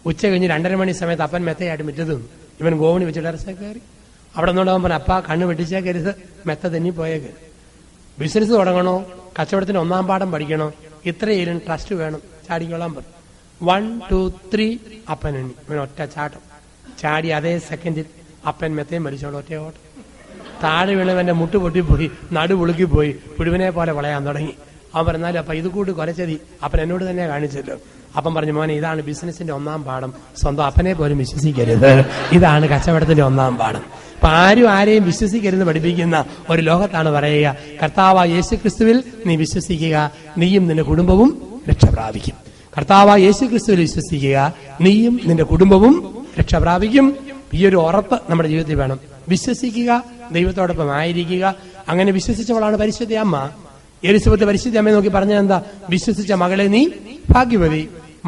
ഉച്ച കഴിഞ്ഞ് 2:30 മണി സമയത്ത് അപ്പൻ മെത്തയായിട്ട് മുറ്റത്ത് നിന്നു. ഇവൻ ഗോവണി വെച്ച് ടെറസേ കയറി. അവിടെ നിന്നോണ്ട് അവൻ പറഞ്ഞു, അപ്പ കണ്ണ് വെട്ടിച്ചേക്കരുത്, മെത്ത തെന്നി പോയേക്ക്. ബിസിനസ് തുടങ്ങണോ, കച്ചവടത്തിന് 1-ാം പാഠം പഠിക്കണോ, ഇത്രയും ട്രസ്റ്റ് വേണം, ചാടിക്കൊള്ളാൻ പറഞ്ഞു. 1, 2, 3 അപ്പൻ എണ്ണി. ഇവൻ ഒറ്റ ചാട്ടം ചാടി. അതേ സെക്കൻഡിൽ അപ്പൻ മെത്തയും വലിച്ചോണ്ട് ഒറ്റ ഓട്ടം. താഴെ വീണവന്റെ മുട്ട് പൊട്ടിപ്പോയി, നടു പുളുക്കിപ്പോയി, പുഴുവിനെ പോലെ വളയാൻ തുടങ്ങി. അവൻ പറഞ്ഞാലും അപ്പൊ ഇത് കൂട്ട് കൊലച്ചതി അപ്പൻ എന്നോട് തന്നെ കാണിച്ചല്ലോ. അപ്പം പറഞ്ഞു, മോനെ, ഇതാണ് ബിസിനസിന്റെ 1-ാം പാഠം, സ്വന്തം അപ്പനെ പോലും വിശ്വസിക്കരുത്, ഇതാണ് കച്ചവടത്തിന്റെ 1-ാം പാഠം. അപ്പൊ ആരും ആരെയും വിശ്വസിക്കരുത് പഠിപ്പിക്കുന്ന ഒരു ലോകത്താണ് പറയുക, കർത്താവായ യേശു ക്രിസ്തുവിൽ നീ വിശ്വസിക്കുക, നീയും നിന്റെ കുടുംബവും രക്ഷ പ്രാപിക്കും. കർത്താവായ യേശു ക്രിസ്തുവിൽ വിശ്വസിക്കുക, നീയും നിന്റെ കുടുംബവും രക്ഷ പ്രാപിക്കും. ഈ ഒരു ഉറപ്പ് നമ്മുടെ ജീവിതത്തിൽ വേണം. വിശ്വസിക്കുക, ദൈവത്തോടൊപ്പം ആയിരിക്കുക. അങ്ങനെ വിശ്വസിച്ചവളാണ് പരിശുദ്ധ അമ്മ. എലിസബത്ത് പരിശുദ്ധ അമ്മയെ നോക്കി പറഞ്ഞത് എന്താ? വിശ്വസിച്ച മകളെ നീ ഭാഗ്യവതി.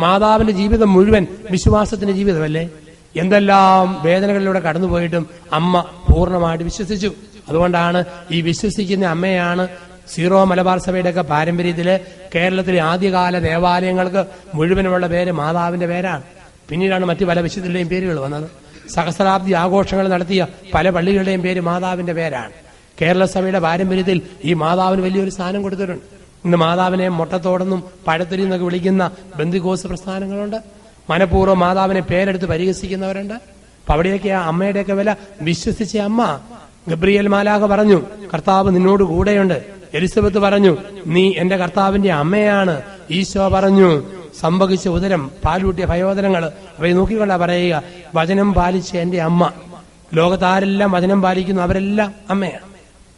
മാതാവിന്റെ ജീവിതം മുഴുവൻ വിശ്വാസത്തിന്റെ ജീവിതമല്ലേ? എന്തെല്ലാം വേദനകളിലൂടെ കടന്നുപോയിട്ടും അമ്മ പൂർണ്ണമായിട്ട് വിശ്വസിച്ചു. അതുകൊണ്ടാണ് ഈ വിശ്വസിക്കുന്ന അമ്മയാണ് സീറോ മലബാർ സഭയുടെ ഒക്കെ പാരമ്പര്യത്തില് കേരളത്തിലെ ആദ്യകാല ദേവാലയങ്ങൾക്ക് മുഴുവനുമുള്ള പേര് മാതാവിന്റെ പേരാണ്. പിന്നീടാണ് മറ്റു പല വിശുദ്ധരുടെയും പേരുകൾ വന്നത്. സഹസ്രാബ്ദി ആഘോഷങ്ങൾ നടത്തിയ പല പള്ളികളുടെയും പേര് മാതാവിന്റെ പേരാണ്. കേരള സഭയുടെ പാരമ്പര്യത്തിൽ ഈ മാതാവിന് വലിയൊരു സ്ഥാനം കൊടുത്തിട്ടുണ്ട്. ഇന്ന് മാതാവിനെ മൊട്ടത്തോടെന്നും പഴത്തൊരി എന്നൊക്കെ വിളിക്കുന്ന ബന്ധുക്കോസ് പ്രസ്ഥാനങ്ങളുണ്ട്. മനഃപൂർവ്വം മാതാവിനെ പേരെടുത്ത് പരിഹസിക്കുന്നവരുണ്ട്. അപ്പൊ അവിടെയൊക്കെ ആ അമ്മയുടെയൊക്കെ വില വിശ്വസിച്ച അമ്മ. ഗബ്രിയേൽ മാലാഖ പറഞ്ഞു, കർത്താവ് നിന്നോട് കൂടെയുണ്ട്. എലിസബത്ത് പറഞ്ഞു, നീ എന്റെ കർത്താവിന്റെ അമ്മയാണ്. ഈശോ പറഞ്ഞു, സംഭവിച്ച ഉദരം പാലൂട്ടിയ ഭയോദരങ്ങൾ അവയെ നോക്കിക്കൊണ്ടാ പറയുക, വചനം പാലിച്ച എന്റെ അമ്മ. ലോകത്താരെല്ലാം വചനം പാലിക്കുന്നു, അവരെല്ലാം അമ്മയാണ്,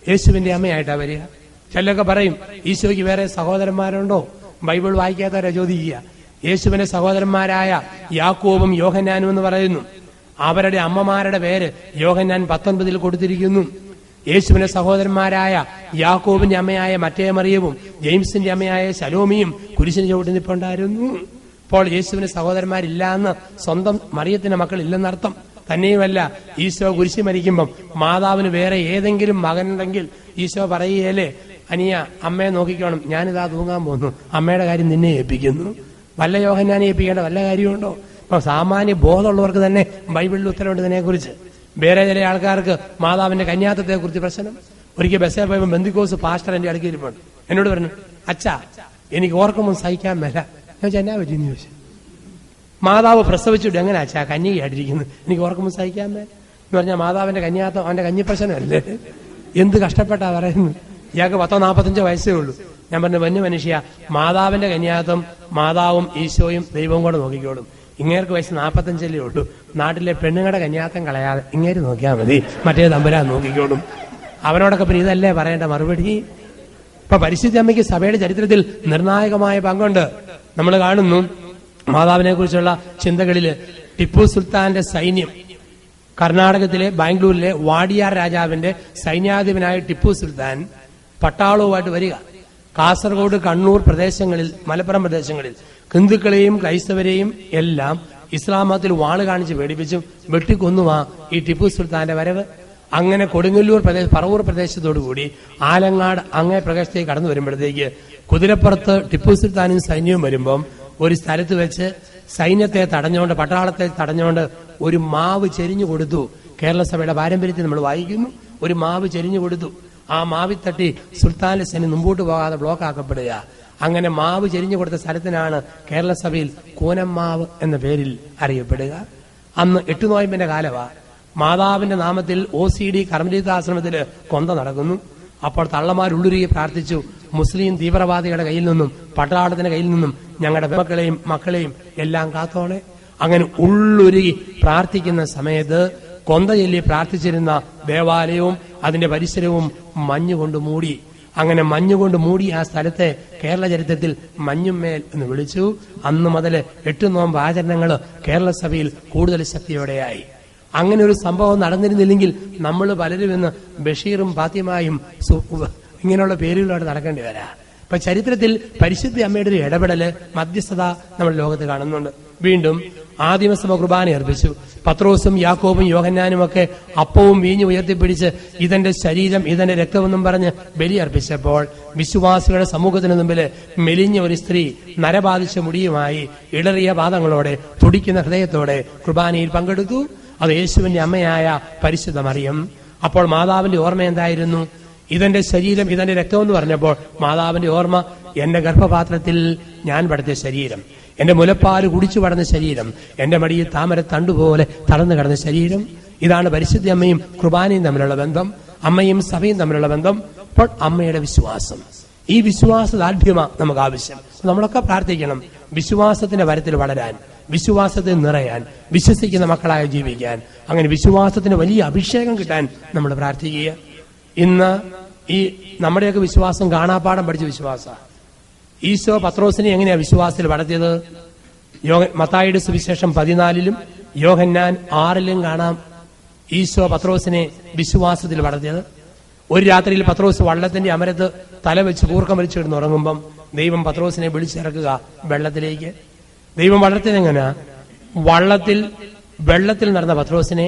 യേശുവിന്റെ അമ്മയായിട്ടാ വരിക. ചിലരൊക്കെ പറയും, ഈശോയ്ക്ക് വേറെ സഹോദരന്മാരുണ്ടോ? ബൈബിൾ വായിക്കാത്തവരെ ചോദിക്കുക. യേശുവിന്റെ സഹോദരന്മാരായ യാക്കോബും യോഹന്നാനും എന്ന് പറയുന്നു. അവരുടെ അമ്മമാരുടെ പേര് യോഹന്നാൻ 19 കൊടുത്തിരിക്കുന്നു. യേശുവിന്റെ സഹോദരന്മാരായ യാക്കോബിന്റെ അമ്മയായ മറ്റേ മറിയവും ജെയിംസിന്റെ അമ്മയായ ശലോമിയും കുരിശിന് ചവിട്ടി നിൽപ്പുണ്ടായിരുന്നു. ഇപ്പോൾ യേശുവിന് സഹോദരന്മാരില്ല എന്ന് സ്വന്തം മറിയത്തിന്റെ മക്കൾ ഇല്ലെന്നർത്ഥം. തന്നെയുമല്ല, ഈശോ കുരിശി മരിക്കുമ്പം മാതാവിന് വേറെ ഏതെങ്കിലും മകനുണ്ടെങ്കിൽ ഈശോ പറയുകയല്ലേ, അനിയ അമ്മയെ നോക്കിക്കോണം, ഞാനിതാ തൂങ്ങാൻ പോകുന്നു, അമ്മയുടെ കാര്യം നിന്നെ ഏൽപ്പിക്കുന്നു. വല്ല യോഹന്നാനെ ഏൽപ്പിക്കേണ്ട വല്ല കാര്യമുണ്ടോ? ഇപ്പൊ സാമാന്യ ബോധമുള്ളവർക്ക് തന്നെ ബൈബിളിൽ ഉത്തരവുണ്ട് ഇതിനെക്കുറിച്ച്. വേറെ ചില ആൾക്കാർക്ക് മാതാവിന്റെ കന്യാത്തത്തെ കുറിച്ച് പ്രശ്നം. ഒരിക്കൽ ബസ്സിൽ പോയപ്പോൾ ബന്ധുക്കോസ് പാസ്റ്റർ എന്റെ അടുക്കിരിപ്പുണ്ട്. എന്നോട് പറഞ്ഞു, അച്ഛാ, എനിക്ക് ഓർക്കുമ്പോൾ സഹിക്കാൻ മേല. ഞാൻ എന്നാ പറ്റിയെന്ന് ചോദിച്ചു. മാതാവ് പ്രസവിച്ചിട്ട് എങ്ങനെ അച്ഛാ കന്യകയായിട്ടിരിക്കുന്നു, എനിക്ക് ഓർക്കുമ്പോൾ സഹിക്കാൻ മേല എന്ന് പറഞ്ഞാൽ മാതാവിന്റെ കന്യാത്തം അവന്റെ കഞ്ഞി പ്രശ്നമല്ലേ? എന്ത് കഷ്ടപ്പെട്ടാ പറയുന്നു. ഇയാൾക്ക് 40-45 വയസ്സേ ഉള്ളൂ. ഞാൻ പറഞ്ഞു, വന്യ മനുഷ്യ, മാതാവിന്റെ കന്യാത്തം മാതാവും ഈശോയും ദൈവവും കൂടെ നോക്കിക്കോളും. ഇങ്ങേർക്ക് വയസ്സ് 45 ഉള്ളൂ. നാട്ടിലെ പെണ്ണുങ്ങളുടെ കന്യാത്തം കളയാതെ ഇങ്ങേര് നോക്കിയാൽ മതി, മറ്റേ തമ്പുരാൻ നോക്കിക്കോളും. അവനോടൊക്കെ പിന്നെ ഇതല്ലേ പറയേണ്ട മറുപടി? ഇപ്പൊ പരിശുദ്ധ അമ്മയ്ക്ക് സഭയുടെ ചരിത്രത്തിൽ നിർണായകമായ പങ്കുണ്ട്. നമ്മൾ കാണുന്നു മാതാവിനെ കുറിച്ചുള്ള ചിന്തകളില് ടിപ്പു സുൽത്താന്റെ സൈന്യം, കർണാടകത്തിലെ ബാംഗ്ലൂരിലെ വാഡിയാർ രാജാവിന്റെ സൈന്യാധിപനായ ടിപ്പു സുൽത്താൻ പട്ടാളവുമായിട്ട് വരിക. കാസർഗോഡ്, കണ്ണൂർ പ്രദേശങ്ങളിൽ, മലപ്പുറം പ്രദേശങ്ങളിൽ ഹിന്ദുക്കളെയും ക്രൈസ്തവരെയും എല്ലാം ഇസ്ലാം മതത്തിൽ വാള് കാണിച്ച് പേടിപ്പിച്ചും വെട്ടിക്കൊന്നുമാ ഈ ടിപ്പു സുൽത്താന്റെ വരവ്. അങ്ങനെ കൊടുങ്ങല്ലൂർ പറവൂർ പ്രദേശത്തോടുകൂടി ആലങ്ങാട് അങ്ങേ പ്രദേശത്തേക്ക് കടന്നു വരുമ്പോഴത്തേക്ക് കുതിരപ്പുറത്ത് ടിപ്പു സുൽത്താനും സൈന്യവും വരുമ്പം ഒരു സ്ഥലത്ത് വെച്ച് സൈന്യത്തെ തടഞ്ഞുകൊണ്ട്, പട്ടാളത്തെ തടഞ്ഞുകൊണ്ട് ഒരു മാവ് ചെരിഞ്ഞു കൊടുത്തു. കേരള സഭയുടെ പാരമ്പര്യത്തിൽ നമ്മൾ വായിക്കുന്നു, ഒരു മാവ് ചെരിഞ്ഞു കൊടുത്തു. ആ മാവിൽ തട്ടി സുൽത്താന്റെ സൈന്യം മുമ്പോട്ട് പോകാതെ ബ്ലോക്ക് ആക്കപ്പെടുക. അങ്ങനെ മാവ് ചെരിഞ്ഞു കൊടുത്ത സ്ഥലത്തിനാണ് കേരള സഭയിൽ കൂനമ്മാവ് എന്ന പേരിൽ അറിയപ്പെടുക. അന്ന് 8 നോയമ്പിന്റെ കാലമാ. മാതാവിന്റെ നാമത്തിൽ OCD കർമ്മലീതാശ്രമത്തിൽ കൊന്ത നടക്കുന്നു. അപ്പോൾ തള്ളമാരുള്ളുരുകി പ്രാർത്ഥിച്ചു, മുസ്ലിം തീവ്രവാദികളുടെ കയ്യിൽ നിന്നും പട്ടാളത്തിന്റെ കയ്യിൽ നിന്നും ഞങ്ങളുടെ മക്കളെയും എല്ലാം കാത്തോണെ. അങ്ങനെ ഉള്ളുരുകി പ്രാർത്ഥിക്കുന്ന സമയത്ത് കൊന്ത ചൊല്ലി പ്രാർത്ഥിച്ചിരുന്ന ദേവാലയവും അതിന്റെ പരിസരവും മഞ്ഞുകൊണ്ട് മൂടി. അങ്ങനെ മഞ്ഞുകൊണ്ട് മൂടി ആ സ്ഥലത്തെ കേരള ചരിത്രത്തിൽ മഞ്ഞുമേൽ എന്ന് വിളിച്ചു. അന്ന് മുതൽ 8 നോമ്പ് ആചരണങ്ങൾ കേരള സഭയിൽ കൂടുതൽ ശക്തിയോടെയായി. അങ്ങനെ ഒരു സംഭവം നടന്നിരുന്നില്ലെങ്കിൽ നമ്മൾ പലരും ഇന്ന് ബഷീറും ഫാത്തിമയും ഇങ്ങനെയുള്ള പേരുകളോട് നടക്കേണ്ടി വരാം. ഇപ്പൊ ചരിത്രത്തിൽ പരിശുദ്ധ അമ്മയുടെ ഒരു ഇടപെടല്, മധ്യസ്ഥത നമ്മൾ ലോകത്ത് കാണുന്നുണ്ട്. വീണ്ടും ആദിമസഭ കുർബാന അർപ്പിച്ചു. പത്രോസും യാക്കോബും യോഹന്നാനും ഒക്കെ അപ്പവും വീഞ്ഞും ഉയർത്തിപ്പിടിച്ച് ഇതെന്റെ ശരീരം ഇതെന്റെ രക്തമെന്നും പറഞ്ഞ് ബലി അർപ്പിച്ചപ്പോൾ വിശ്വാസികളുടെ സമൂഹത്തിന് മുമ്പിൽ മെലിഞ്ഞ ഒരു സ്ത്രീ നരബാധിച്ച മുടിയുമായി ഇടറിയ പാദങ്ങളോടെ തുടിക്കുന്ന ഹൃദയത്തോടെ കുർബാനയിൽ പങ്കെടുത്തു. അത് യേശുവിന്റെ അമ്മയായ പരിശുദ്ധ മറിയം. അപ്പോൾ മാതാവിന്റെ ഓർമ്മ എന്തായിരുന്നു? ഇതെന്റെ ശരീരം ഇതെന്റെ രക്തം എന്ന് പറഞ്ഞപ്പോൾ മാതാവിന്റെ ഓർമ്മ, എന്റെ ഗർഭപാത്രത്തിൽ ഞാൻ പടുത്തിയ ശരീരം, എന്റെ മുലപ്പാല് കുടിച്ചു പടന്ന ശരീരം, എന്റെ മടിയിൽ താമര തണ്ടുപോലെ തളർന്നു കിടന്ന ശരീരം. ഇതാണ് പരിശുദ്ധ അമ്മയും കുർബാനയും തമ്മിലുള്ള ബന്ധം, അമ്മയും സഭയും തമ്മിലുള്ള ബന്ധം. അപ്പോൾ അമ്മയുടെ വിശ്വാസം, ഈ വിശ്വാസ ദാർഢ്യമാണ് നമുക്ക് ആവശ്യം. നമ്മളൊക്കെ പ്രാർത്ഥിക്കണം വിശ്വാസത്തിന്റെ വരത്തിൽ വളരാൻ, വിശ്വാസത്തിൽ നിറയാൻ, വിശ്വസിക്കുന്ന മക്കളായി ജീവിക്കാൻ. അങ്ങനെ വിശ്വാസത്തിന് വലിയ അഭിഷേകം കിട്ടാൻ നമ്മൾ പ്രാർത്ഥിക്കുക. ഇന്ന് ഈ നമ്മുടെയൊക്കെ വിശ്വാസം കാണാപ്പാടം പഠിച്ച വിശ്വാസമാണ്. ഈശോ പത്രോസിനെ എങ്ങനെയാ വിശ്വാസത്തിൽ വളർത്തിയത്? മത്തായിയുടെ സുവിശേഷം 14 യോഹന്നാൻ 6 കാണാം ഈശോ പത്രോസിനെ വിശ്വാസത്തിൽ വളർത്തിയത്. ഒരു രാത്രിയിൽ പത്രോസ് വള്ളത്തിന്റെ അമരത്ത് തല വെച്ച് കൂർക്കം വലിച്ചു കിടന്ന് ഉറങ്ങുമ്പം ദൈവം പത്രോസിനെ വിളിച്ചിറക്കുക വെള്ളത്തിലേക്ക്. ദൈവം വളർത്തിയത് എങ്ങനെയാ? വെള്ളത്തിൽ നടന്ന പത്രോസിനെ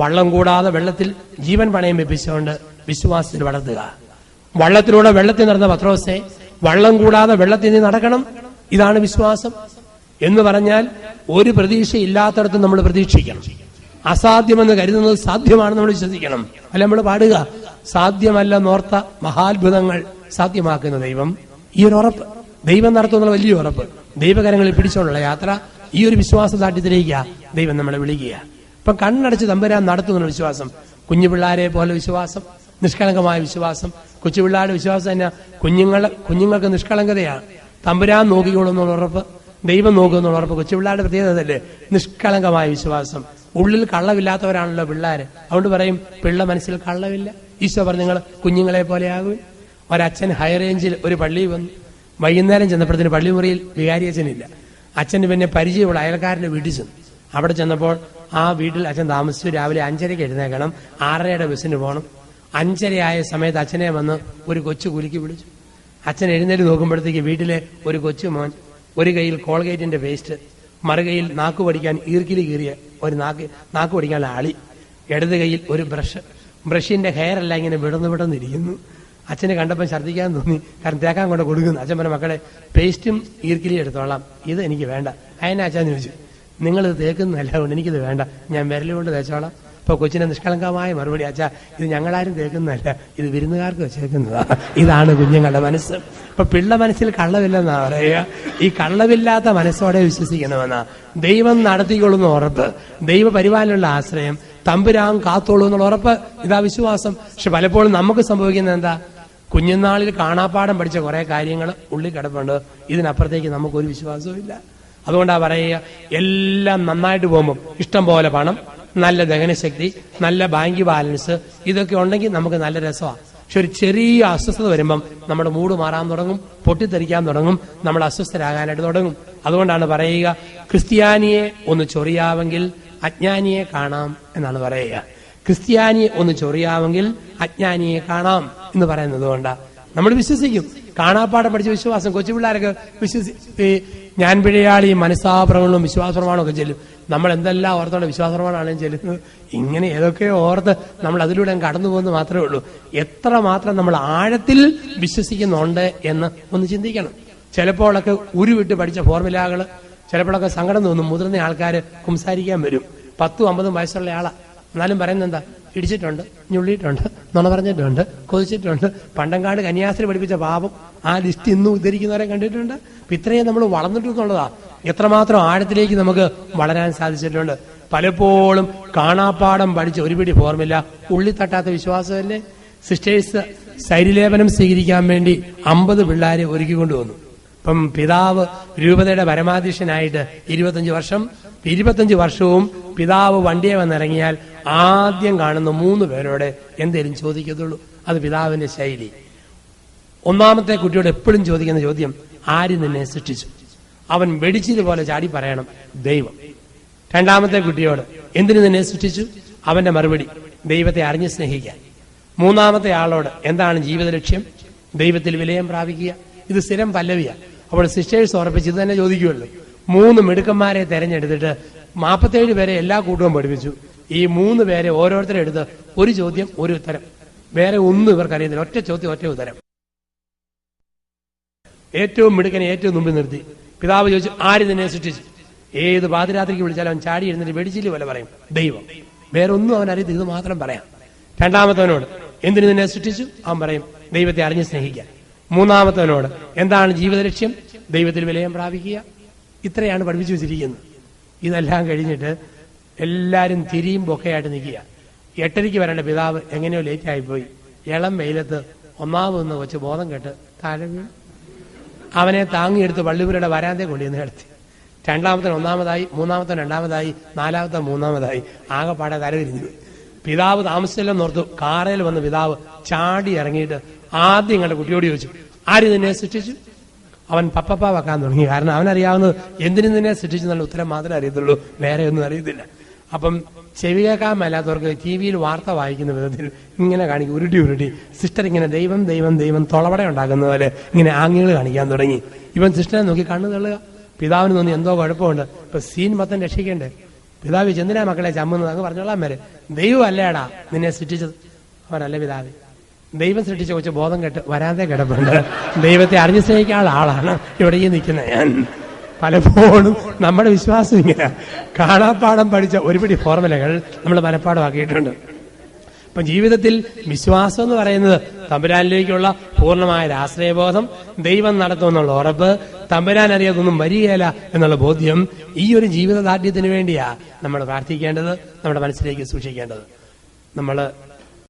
വള്ളം കൂടാതെ വെള്ളത്തിൽ ജീവൻ പണയം വെപ്പിച്ചുകൊണ്ട് വിശ്വാസത്തിൽ വളർത്തുക. വള്ളത്തിലൂടെ വെള്ളത്തിൽ നടന്ന പത്രോസെ വള്ളം കൂടാതെ വെള്ളത്തിൽ നിന്ന് നടക്കണം. ഇതാണ് വിശ്വാസം എന്ന് പറഞ്ഞാൽ ഒരു പ്രതീക്ഷയില്ലാത്തടത്ത് നമ്മൾ പ്രതീക്ഷിക്കണം. അസാധ്യമെന്ന് കരുതുന്നത് സാധ്യമാണെന്ന് നമ്മൾ വിശ്വസിക്കണം. അല്ല, നമ്മൾ പാടുക, സാധ്യമല്ല നോർത്ത മഹാത്ഭുതങ്ങൾ സാധ്യമാക്കുന്ന ദൈവം. ഈ ഒരു ഉറപ്പ് ദൈവം നടത്തുന്നുള്ള വലിയ ഉറപ്പ്, ദൈവകരങ്ങളിൽ പിടിച്ചുകൊണ്ടുള്ള യാത്ര, ഈ ഒരു വിശ്വാസ ദാർഢ്യത്തിലേക്ക് ദൈവം നമ്മളെ വിളിക്കുക. ഇപ്പൊ കണ്ണടച്ച് തമ്പുരാൻ നടത്തുന്ന വിശ്വാസം, കുഞ്ഞു പിള്ളാരെ പോലെ വിശ്വാസം, നിഷ്കളങ്കമായ വിശ്വാസം. കൊച്ചുപിള്ളാരുടെ വിശ്വാസം തന്നെ കുഞ്ഞുങ്ങൾക്ക് നിഷ്കളങ്കതയാണ്. തമ്പുരാൻ നോക്കിക്കൊള്ളുന്നുള്ള ഉറപ്പ്, ദൈവം നോക്കുന്നുള്ള ഉറപ്പ് കൊച്ചുപിള്ളാരുടെ പ്രത്യേകതയല്ലേ? നിഷ്കളങ്കമായ വിശ്വാസം. ഉള്ളിൽ കള്ളമില്ലാത്തവരാണല്ലോ പിള്ളേര്. അതുകൊണ്ട് പറയും പിള്ള മനസ്സിൽ കള്ളമില്ല. ഈശോ പറഞ്ഞു നിങ്ങൾ കുഞ്ഞുങ്ങളെ പോലെ ആകും. ഒരച്ഛൻ ഹൈറേഞ്ചിൽ ഒരു പള്ളിയിൽ വന്നു. വൈകുന്നേരം ചെന്നപ്പോഴത്തേന് പള്ളിമുറിയിൽ വികാരിയച്ഛനില്ല. അച്ഛന് പിന്നെ പരിചയമുള്ള അയൽക്കാരന്റെ വീട്ടിൽ ചെന്നു. അവിടെ ചെന്നപ്പോൾ ആ വീട്ടിൽ അച്ഛൻ താമസിച്ചു. രാവിലെ 5:30 എഴുന്നേക്കണം, 6:30 ബസ്സിന് പോകണം. 5:30 ആയ സമയത്ത് അച്ഛനെ വന്ന് ഒരു കൊച്ചു കുലുക്കി വിളിച്ചു. അച്ഛൻ എഴുന്നേറ്റ് നോക്കുമ്പോഴത്തേക്ക് വീട്ടിലെ ഒരു കൊച്ചു മോൻ ഒരു കയ്യിൽ കോൾഗേറ്റിന്റെ പേസ്റ്റ്, മറുകൈയിൽ നാക്കു പഠിക്കാൻ ഈർക്കിലി കീറിയ ഒരു നാക്കു പഠിക്കാനുള്ള ആളി, ഇടത് കൈയിൽ ഒരു ബ്രഷിന്റെ ഹെയർ എല്ലാം ഇങ്ങനെ വിടന്നിരിക്കുന്നു. അച്ഛനെ കണ്ടപ്പോൾ ഛർദ്ദിക്കാൻ തോന്നി, കാരണം തേക്കാൻ കൊണ്ട് കൊടുക്കുന്നു. അച്ഛൻ പറഞ്ഞ മക്കളെ പേസ്റ്റും ഈർക്കിലിയും എടുത്തോളാം, ഇത് എനിക്ക് വേണ്ട. അതിനെ അച്ഛൻ ചോദിച്ചു, നിങ്ങളിത് തേക്കുന്നതല്ല, കൊണ്ട് എനിക്കിത് വേണ്ട, ഞാൻ വിരലുകൊണ്ട് തേച്ചോളാം. ഇപ്പൊ കൊച്ചിന്റെ നിഷ്കളങ്കമായ മറുപടി, അച്ഛാ ഇത് ഞങ്ങളാരും തേക്കുന്നതല്ല, ഇത് വിരുന്നുകാർക്ക് വെച്ചേക്കുന്നതാ. ഇതാണ് കുഞ്ഞുങ്ങളുടെ മനസ്സ്. ഇപ്പൊ പിള്ള മനസ്സിൽ കള്ളമില്ലെന്നാ പറയുക. ഈ കള്ളമില്ലാത്ത മനസ്സോടെ വിശ്വസിക്കണമെന്നാ. ദൈവം നടത്തിക്കൊള്ളുന്ന ഉറപ്പ്, ദൈവ പരിപാലനയുള്ള ആശ്രയം, തമ്പുരാൻ കാത്തോളൂ എന്നുള്ള ഉറപ്പ്, ഇതാ വിശ്വാസം. പക്ഷെ പലപ്പോഴും നമുക്ക് സംഭവിക്കുന്നത് എന്താ? കുഞ്ഞുനാളിൽ കാണാപ്പാടം പഠിച്ച കുറെ കാര്യങ്ങൾ ഉള്ളിൽ കിടപ്പുണ്ട്, ഇതിനപ്പുറത്തേക്ക് നമുക്കൊരു വിശ്വാസവും ഇല്ല. അതുകൊണ്ടാ പറയുക, എല്ലാം നന്നായിട്ട് പോകുമ്പോൾ ഇഷ്ടം പോലെ പണം, നല്ല ദഹനശക്തി, നല്ല ബാങ്ക് ബാലൻസ്, ഇതൊക്കെ ഉണ്ടെങ്കിൽ നമുക്ക് നല്ല രസമാണ്. പക്ഷെ ഒരു ചെറിയ അസ്വസ്ഥത വരുമ്പം നമ്മുടെ മൂഡ് മാറാൻ തുടങ്ങും, പൊട്ടിത്തെറിക്കാൻ തുടങ്ങും, നമ്മൾ അസ്വസ്ഥരാകാനായിട്ട് തുടങ്ങും. അതുകൊണ്ടാണ് പറയുക, ക്രിസ്ത്യാനിയെ ഒന്ന് ചൊറിയാവെങ്കിൽ അജ്ഞാനിയെ കാണാം എന്നാണ് പറയുക. ക്രിസ്ത്യാനിയെ ഒന്ന് ചൊറിയാവെങ്കിൽ അജ്ഞാനിയെ കാണാം എന്ന് പറയുന്നത് കൊണ്ടാ നമ്മൾ വിശ്വസിക്കും. കാണാപ്പാടം പഠിച്ച വിശ്വാസം കൊച്ചുപിള്ളേരൊക്കെ ഞാൻ പിഴയാളിയും മനസ്സാപ്രകടനവും വിശ്വാസപ്രമാണമൊക്കെ ചെല്ലും. നമ്മൾ എന്തെല്ലാം ഓർത്തോടെ വിശ്വാസപ്രമാണാണെങ്കിലും ചെല്ലുന്നത്, ഇങ്ങനെ ഏതൊക്കെയോ ഓർത്ത് നമ്മൾ അതിലൂടെ കടന്നു പോകുന്നത് മാത്രമേ ഉള്ളൂ. എത്ര മാത്രം നമ്മൾ ആഴത്തിൽ വിശ്വസിക്കുന്നുണ്ട് എന്ന് ഒന്ന് ചിന്തിക്കണം. ചിലപ്പോഴൊക്കെ ഉരുവിട്ട് പഠിച്ച ഫോർമുലകൾ ചിലപ്പോഴൊക്കെ സങ്കടം തോന്നും. മുതിർന്ന ആൾക്കാർ കുംസാരിക്കാൻ വരും. 10-50 വയസ്സുള്ള ആളാ, എന്നാലും പറയുന്നത് എന്താ? ഇടിച്ചിട്ടുണ്ട്, ഞുള്ളിയിട്ടുണ്ട്, നുണ പറഞ്ഞിട്ടുണ്ട്, കൊതിച്ചിട്ടുണ്ട്. പണ്ടങ്കാട് കന്യാസ്ത്രീ പഠിപ്പിച്ച പാപം ആ ലിസ്റ്റ് ഇന്നും ഉദ്ധരിക്കുന്നവരെ കണ്ടിട്ടുണ്ട്. അപ്പൊ ഇത്രയും നമ്മൾ വളർന്നിട്ടുള്ളതാ. എത്രമാത്രം ആഴത്തിലേക്ക് നമുക്ക് വളരാൻ സാധിച്ചിട്ടുണ്ട്. പലപ്പോഴും കാണാപ്പാടം പഠിച്ച ഒരു പിടി ഫോർമുല ഉള്ളിത്തട്ടാത്ത വിശ്വാസമല്ലേ. സിസ്റ്റേഴ്സ് ശൈര്യലേപനം സ്വീകരിക്കാൻ വേണ്ടി 50 പിള്ളേരെ ഒരുക്കിക്കൊണ്ടു വന്നു. ഇപ്പം പിതാവ് രൂപതയുടെ പരമാധ്യക്ഷനായിട്ട് 25 വർഷവും പിതാവ് വണ്ടിയെ വന്നിറങ്ങിയാൽ ആദ്യം കാണുന്ന 3 പേരോട് എന്തേലും ചോദിക്കത്തുള്ളൂ. അത് പിതാവിന്റെ ശൈലി. ഒന്നാമത്തെ കുട്ടിയോട് എപ്പോഴും ചോദിക്കുന്ന ചോദ്യം, ആര് നിന്നെ സൃഷ്ടിച്ചു? അവൻ വെടിച്ചതുപോലെ ചാടി പറയണം, ദൈവം. രണ്ടാമത്തെ കുട്ടിയോട് എന്തിനു നിന്നെ സൃഷ്ടിച്ചു? അവന്റെ മറുപടി, ദൈവത്തെ അറിഞ്ഞ് സ്നേഹിക്കാൻ. മൂന്നാമത്തെ ആളോട് എന്താണ് ജീവിത ലക്ഷ്യം? ദൈവത്തിൽ വിലയം പ്രാപിക്കുക. ഇത് സ്ഥിരം പല്ലവിയ. അപ്പോൾ സിസ്റ്റേഴ്സ് ഉറപ്പിച്ച് ഇത് തന്നെ ചോദിക്കുമല്ലോ. 3 മിടുക്കന്മാരെ തെരഞ്ഞെടുത്തിട്ട് 47 പേരെ എല്ലാ കൂട്ടവും പഠിപ്പിച്ചു. ഈ 3 പേരെ ഓരോരുത്തരും എടുത്ത് ഒരു ചോദ്യം, ഒരു ഉത്തരം. വേറെ ഒന്നും ഇവർക്കറിയത്തില്ല. ഒറ്റ ചോദ്യം, ഒറ്റ ഉത്തരം. ഏറ്റവും മിടുക്കനെ ഏറ്റവും മുമ്പിൽ നിർത്തി. പിതാവ് ചോദിച്ചു, ആര് നിന്നെ സൃഷ്ടിച്ചു? ഏത് പാതിരാത്രിക്ക് വിളിച്ചാലും അവൻ ചാടി എഴുന്നിട്ട് വെടിച്ചില്ല പോലെ പറയും, ദൈവം. വേറെ ഒന്നും അവൻ അറിയത്തില്ല, ഇത് മാത്രം പറയാം. രണ്ടാമത്തവനോട് എന്തിനു നിന്നെ സൃഷ്ടിച്ചു? അവൻ പറയും, ദൈവത്തെ അറിഞ്ഞ് സ്നേഹിക്കാൻ. മൂന്നാമത്തവനോട് എന്താണ് ജീവിത ലക്ഷ്യം? ദൈവത്തിൽ വിലയം പ്രാപിക്കുക. ഇത്രയാണ് പഠിപ്പിച്ചു വെച്ചിരിക്കുന്നത്. ഇതെല്ലാം കഴിഞ്ഞിട്ട് എല്ലാവരും തിരിയും ബൊക്കയായിട്ട് നിൽക്കുക. 8:30 വരേണ്ട പിതാവ് എങ്ങനെയോ ലേറ്റായിപ്പോയി. ഇളം വെയിലത്ത് ഒന്നാമതൊന്ന് വെച്ച് ബോധം കെട്ട് താഴെ വീണു. അവനെ താങ്ങിയെടുത്ത് പള്ളിപുരയുടെ വരാന്തേ കൊണ്ടുവന്ന് കിടത്തി. രണ്ടാമത്തെ ഒന്നാമതായി, മൂന്നാമത്തെ രണ്ടാമതായി, നാലാമത്തെ മൂന്നാമതായി. ആകെപ്പാടെ തലതിരിഞ്ഞു. പിതാവ് താമസിച്ചെല്ലാം നോർത്തു. കാറയിൽ വന്ന് പിതാവ് ചാടി ഇറങ്ങിയിട്ട് ആദ്യം കണ്ട കുട്ടിയോട് ചോദിച്ചു, ആര് നിന്നെ സൃഷ്ടിച്ചു? അവൻ പപ്പപ്പ വെക്കാൻ തുടങ്ങി. കാരണം അവനറിയാവുന്നത് എന്തിനു നിന്നെ സൃഷ്ടിച്ചു എന്നുള്ള ഉത്തരം മാത്രമേ അറിയത്തുള്ളൂ, വേറെ ഒന്നും അറിയത്തില്ല. അപ്പം ചെവി കേൾക്കാൻ മേലാത്തവർക്ക് TV-യിൽ വാർത്ത വായിക്കുന്ന വിധത്തിൽ ഇങ്ങനെ കാണിക്കും, ഉരുട്ടി സിസ്റ്റർ ഇങ്ങനെ ദൈവം ദൈവം ദൈവം തൊളവട ഉണ്ടാക്കുന്ന പോലെ ഇങ്ങനെ ആംഗ്യങ്ങൾ കാണിക്കാൻ തുടങ്ങി. ഇവൻ സിസ്റ്ററെ നോക്കി കണ്ണു തള്ളുക. പിതാവിന് തോന്നി എന്തോ കുഴപ്പമുണ്ട്. ഇപ്പൊ സീൻ മൊത്തം രക്ഷിക്കണ്ടേ. പിതാവ് ചെന്തിനാ മക്കളെ ചമ്മുന്നത്? അങ്ങ് പറഞ്ഞോളാൻ വരെ. ദൈവം അല്ലേടാ നിന്നെ സൃഷ്ടിച്ചത്. അവനല്ല പിതാവ്. ദൈവം സൃഷ്ടിച്ച കൊച്ചു ബോധം കെട്ട് വരാതെ കിടപ്പുണ്ട്. ദൈവത്തെ അറിഞ്ഞു സ്നേഹിക്കാനുള്ള ആളാണ് ഇവിടെ ഈ നിൽക്കുന്ന ഞാൻ. പലപ്പോഴും നമ്മുടെ വിശ്വാസം ഇങ്ങനെ കാണാപ്പാടം പഠിച്ച ഒരുപിടി ഫോർമുലകൾ നമ്മൾ മനഃപ്പാടമാക്കിയിട്ടുണ്ട്. അപ്പൊ ജീവിതത്തിൽ വിശ്വാസം എന്ന് പറയുന്നത് തമ്പുരാനിലേക്കുള്ള പൂർണ്ണമായ ആശ്രയബോധം, ദൈവം നടത്തുമെന്നുള്ള ഉറപ്പ്, തമ്പുരാൻ അറിയാതൊന്നും വരികയില്ല എന്നുള്ള ബോധ്യം. ഈ ഒരു ജീവിതദാർഢ്യത്തിന് വേണ്ടിയാ നമ്മൾ പ്രാർത്ഥിക്കേണ്ടത്, നമ്മുടെ മനസ്സിലേക്ക് സൂക്ഷിക്കേണ്ടത്. നമ്മൾ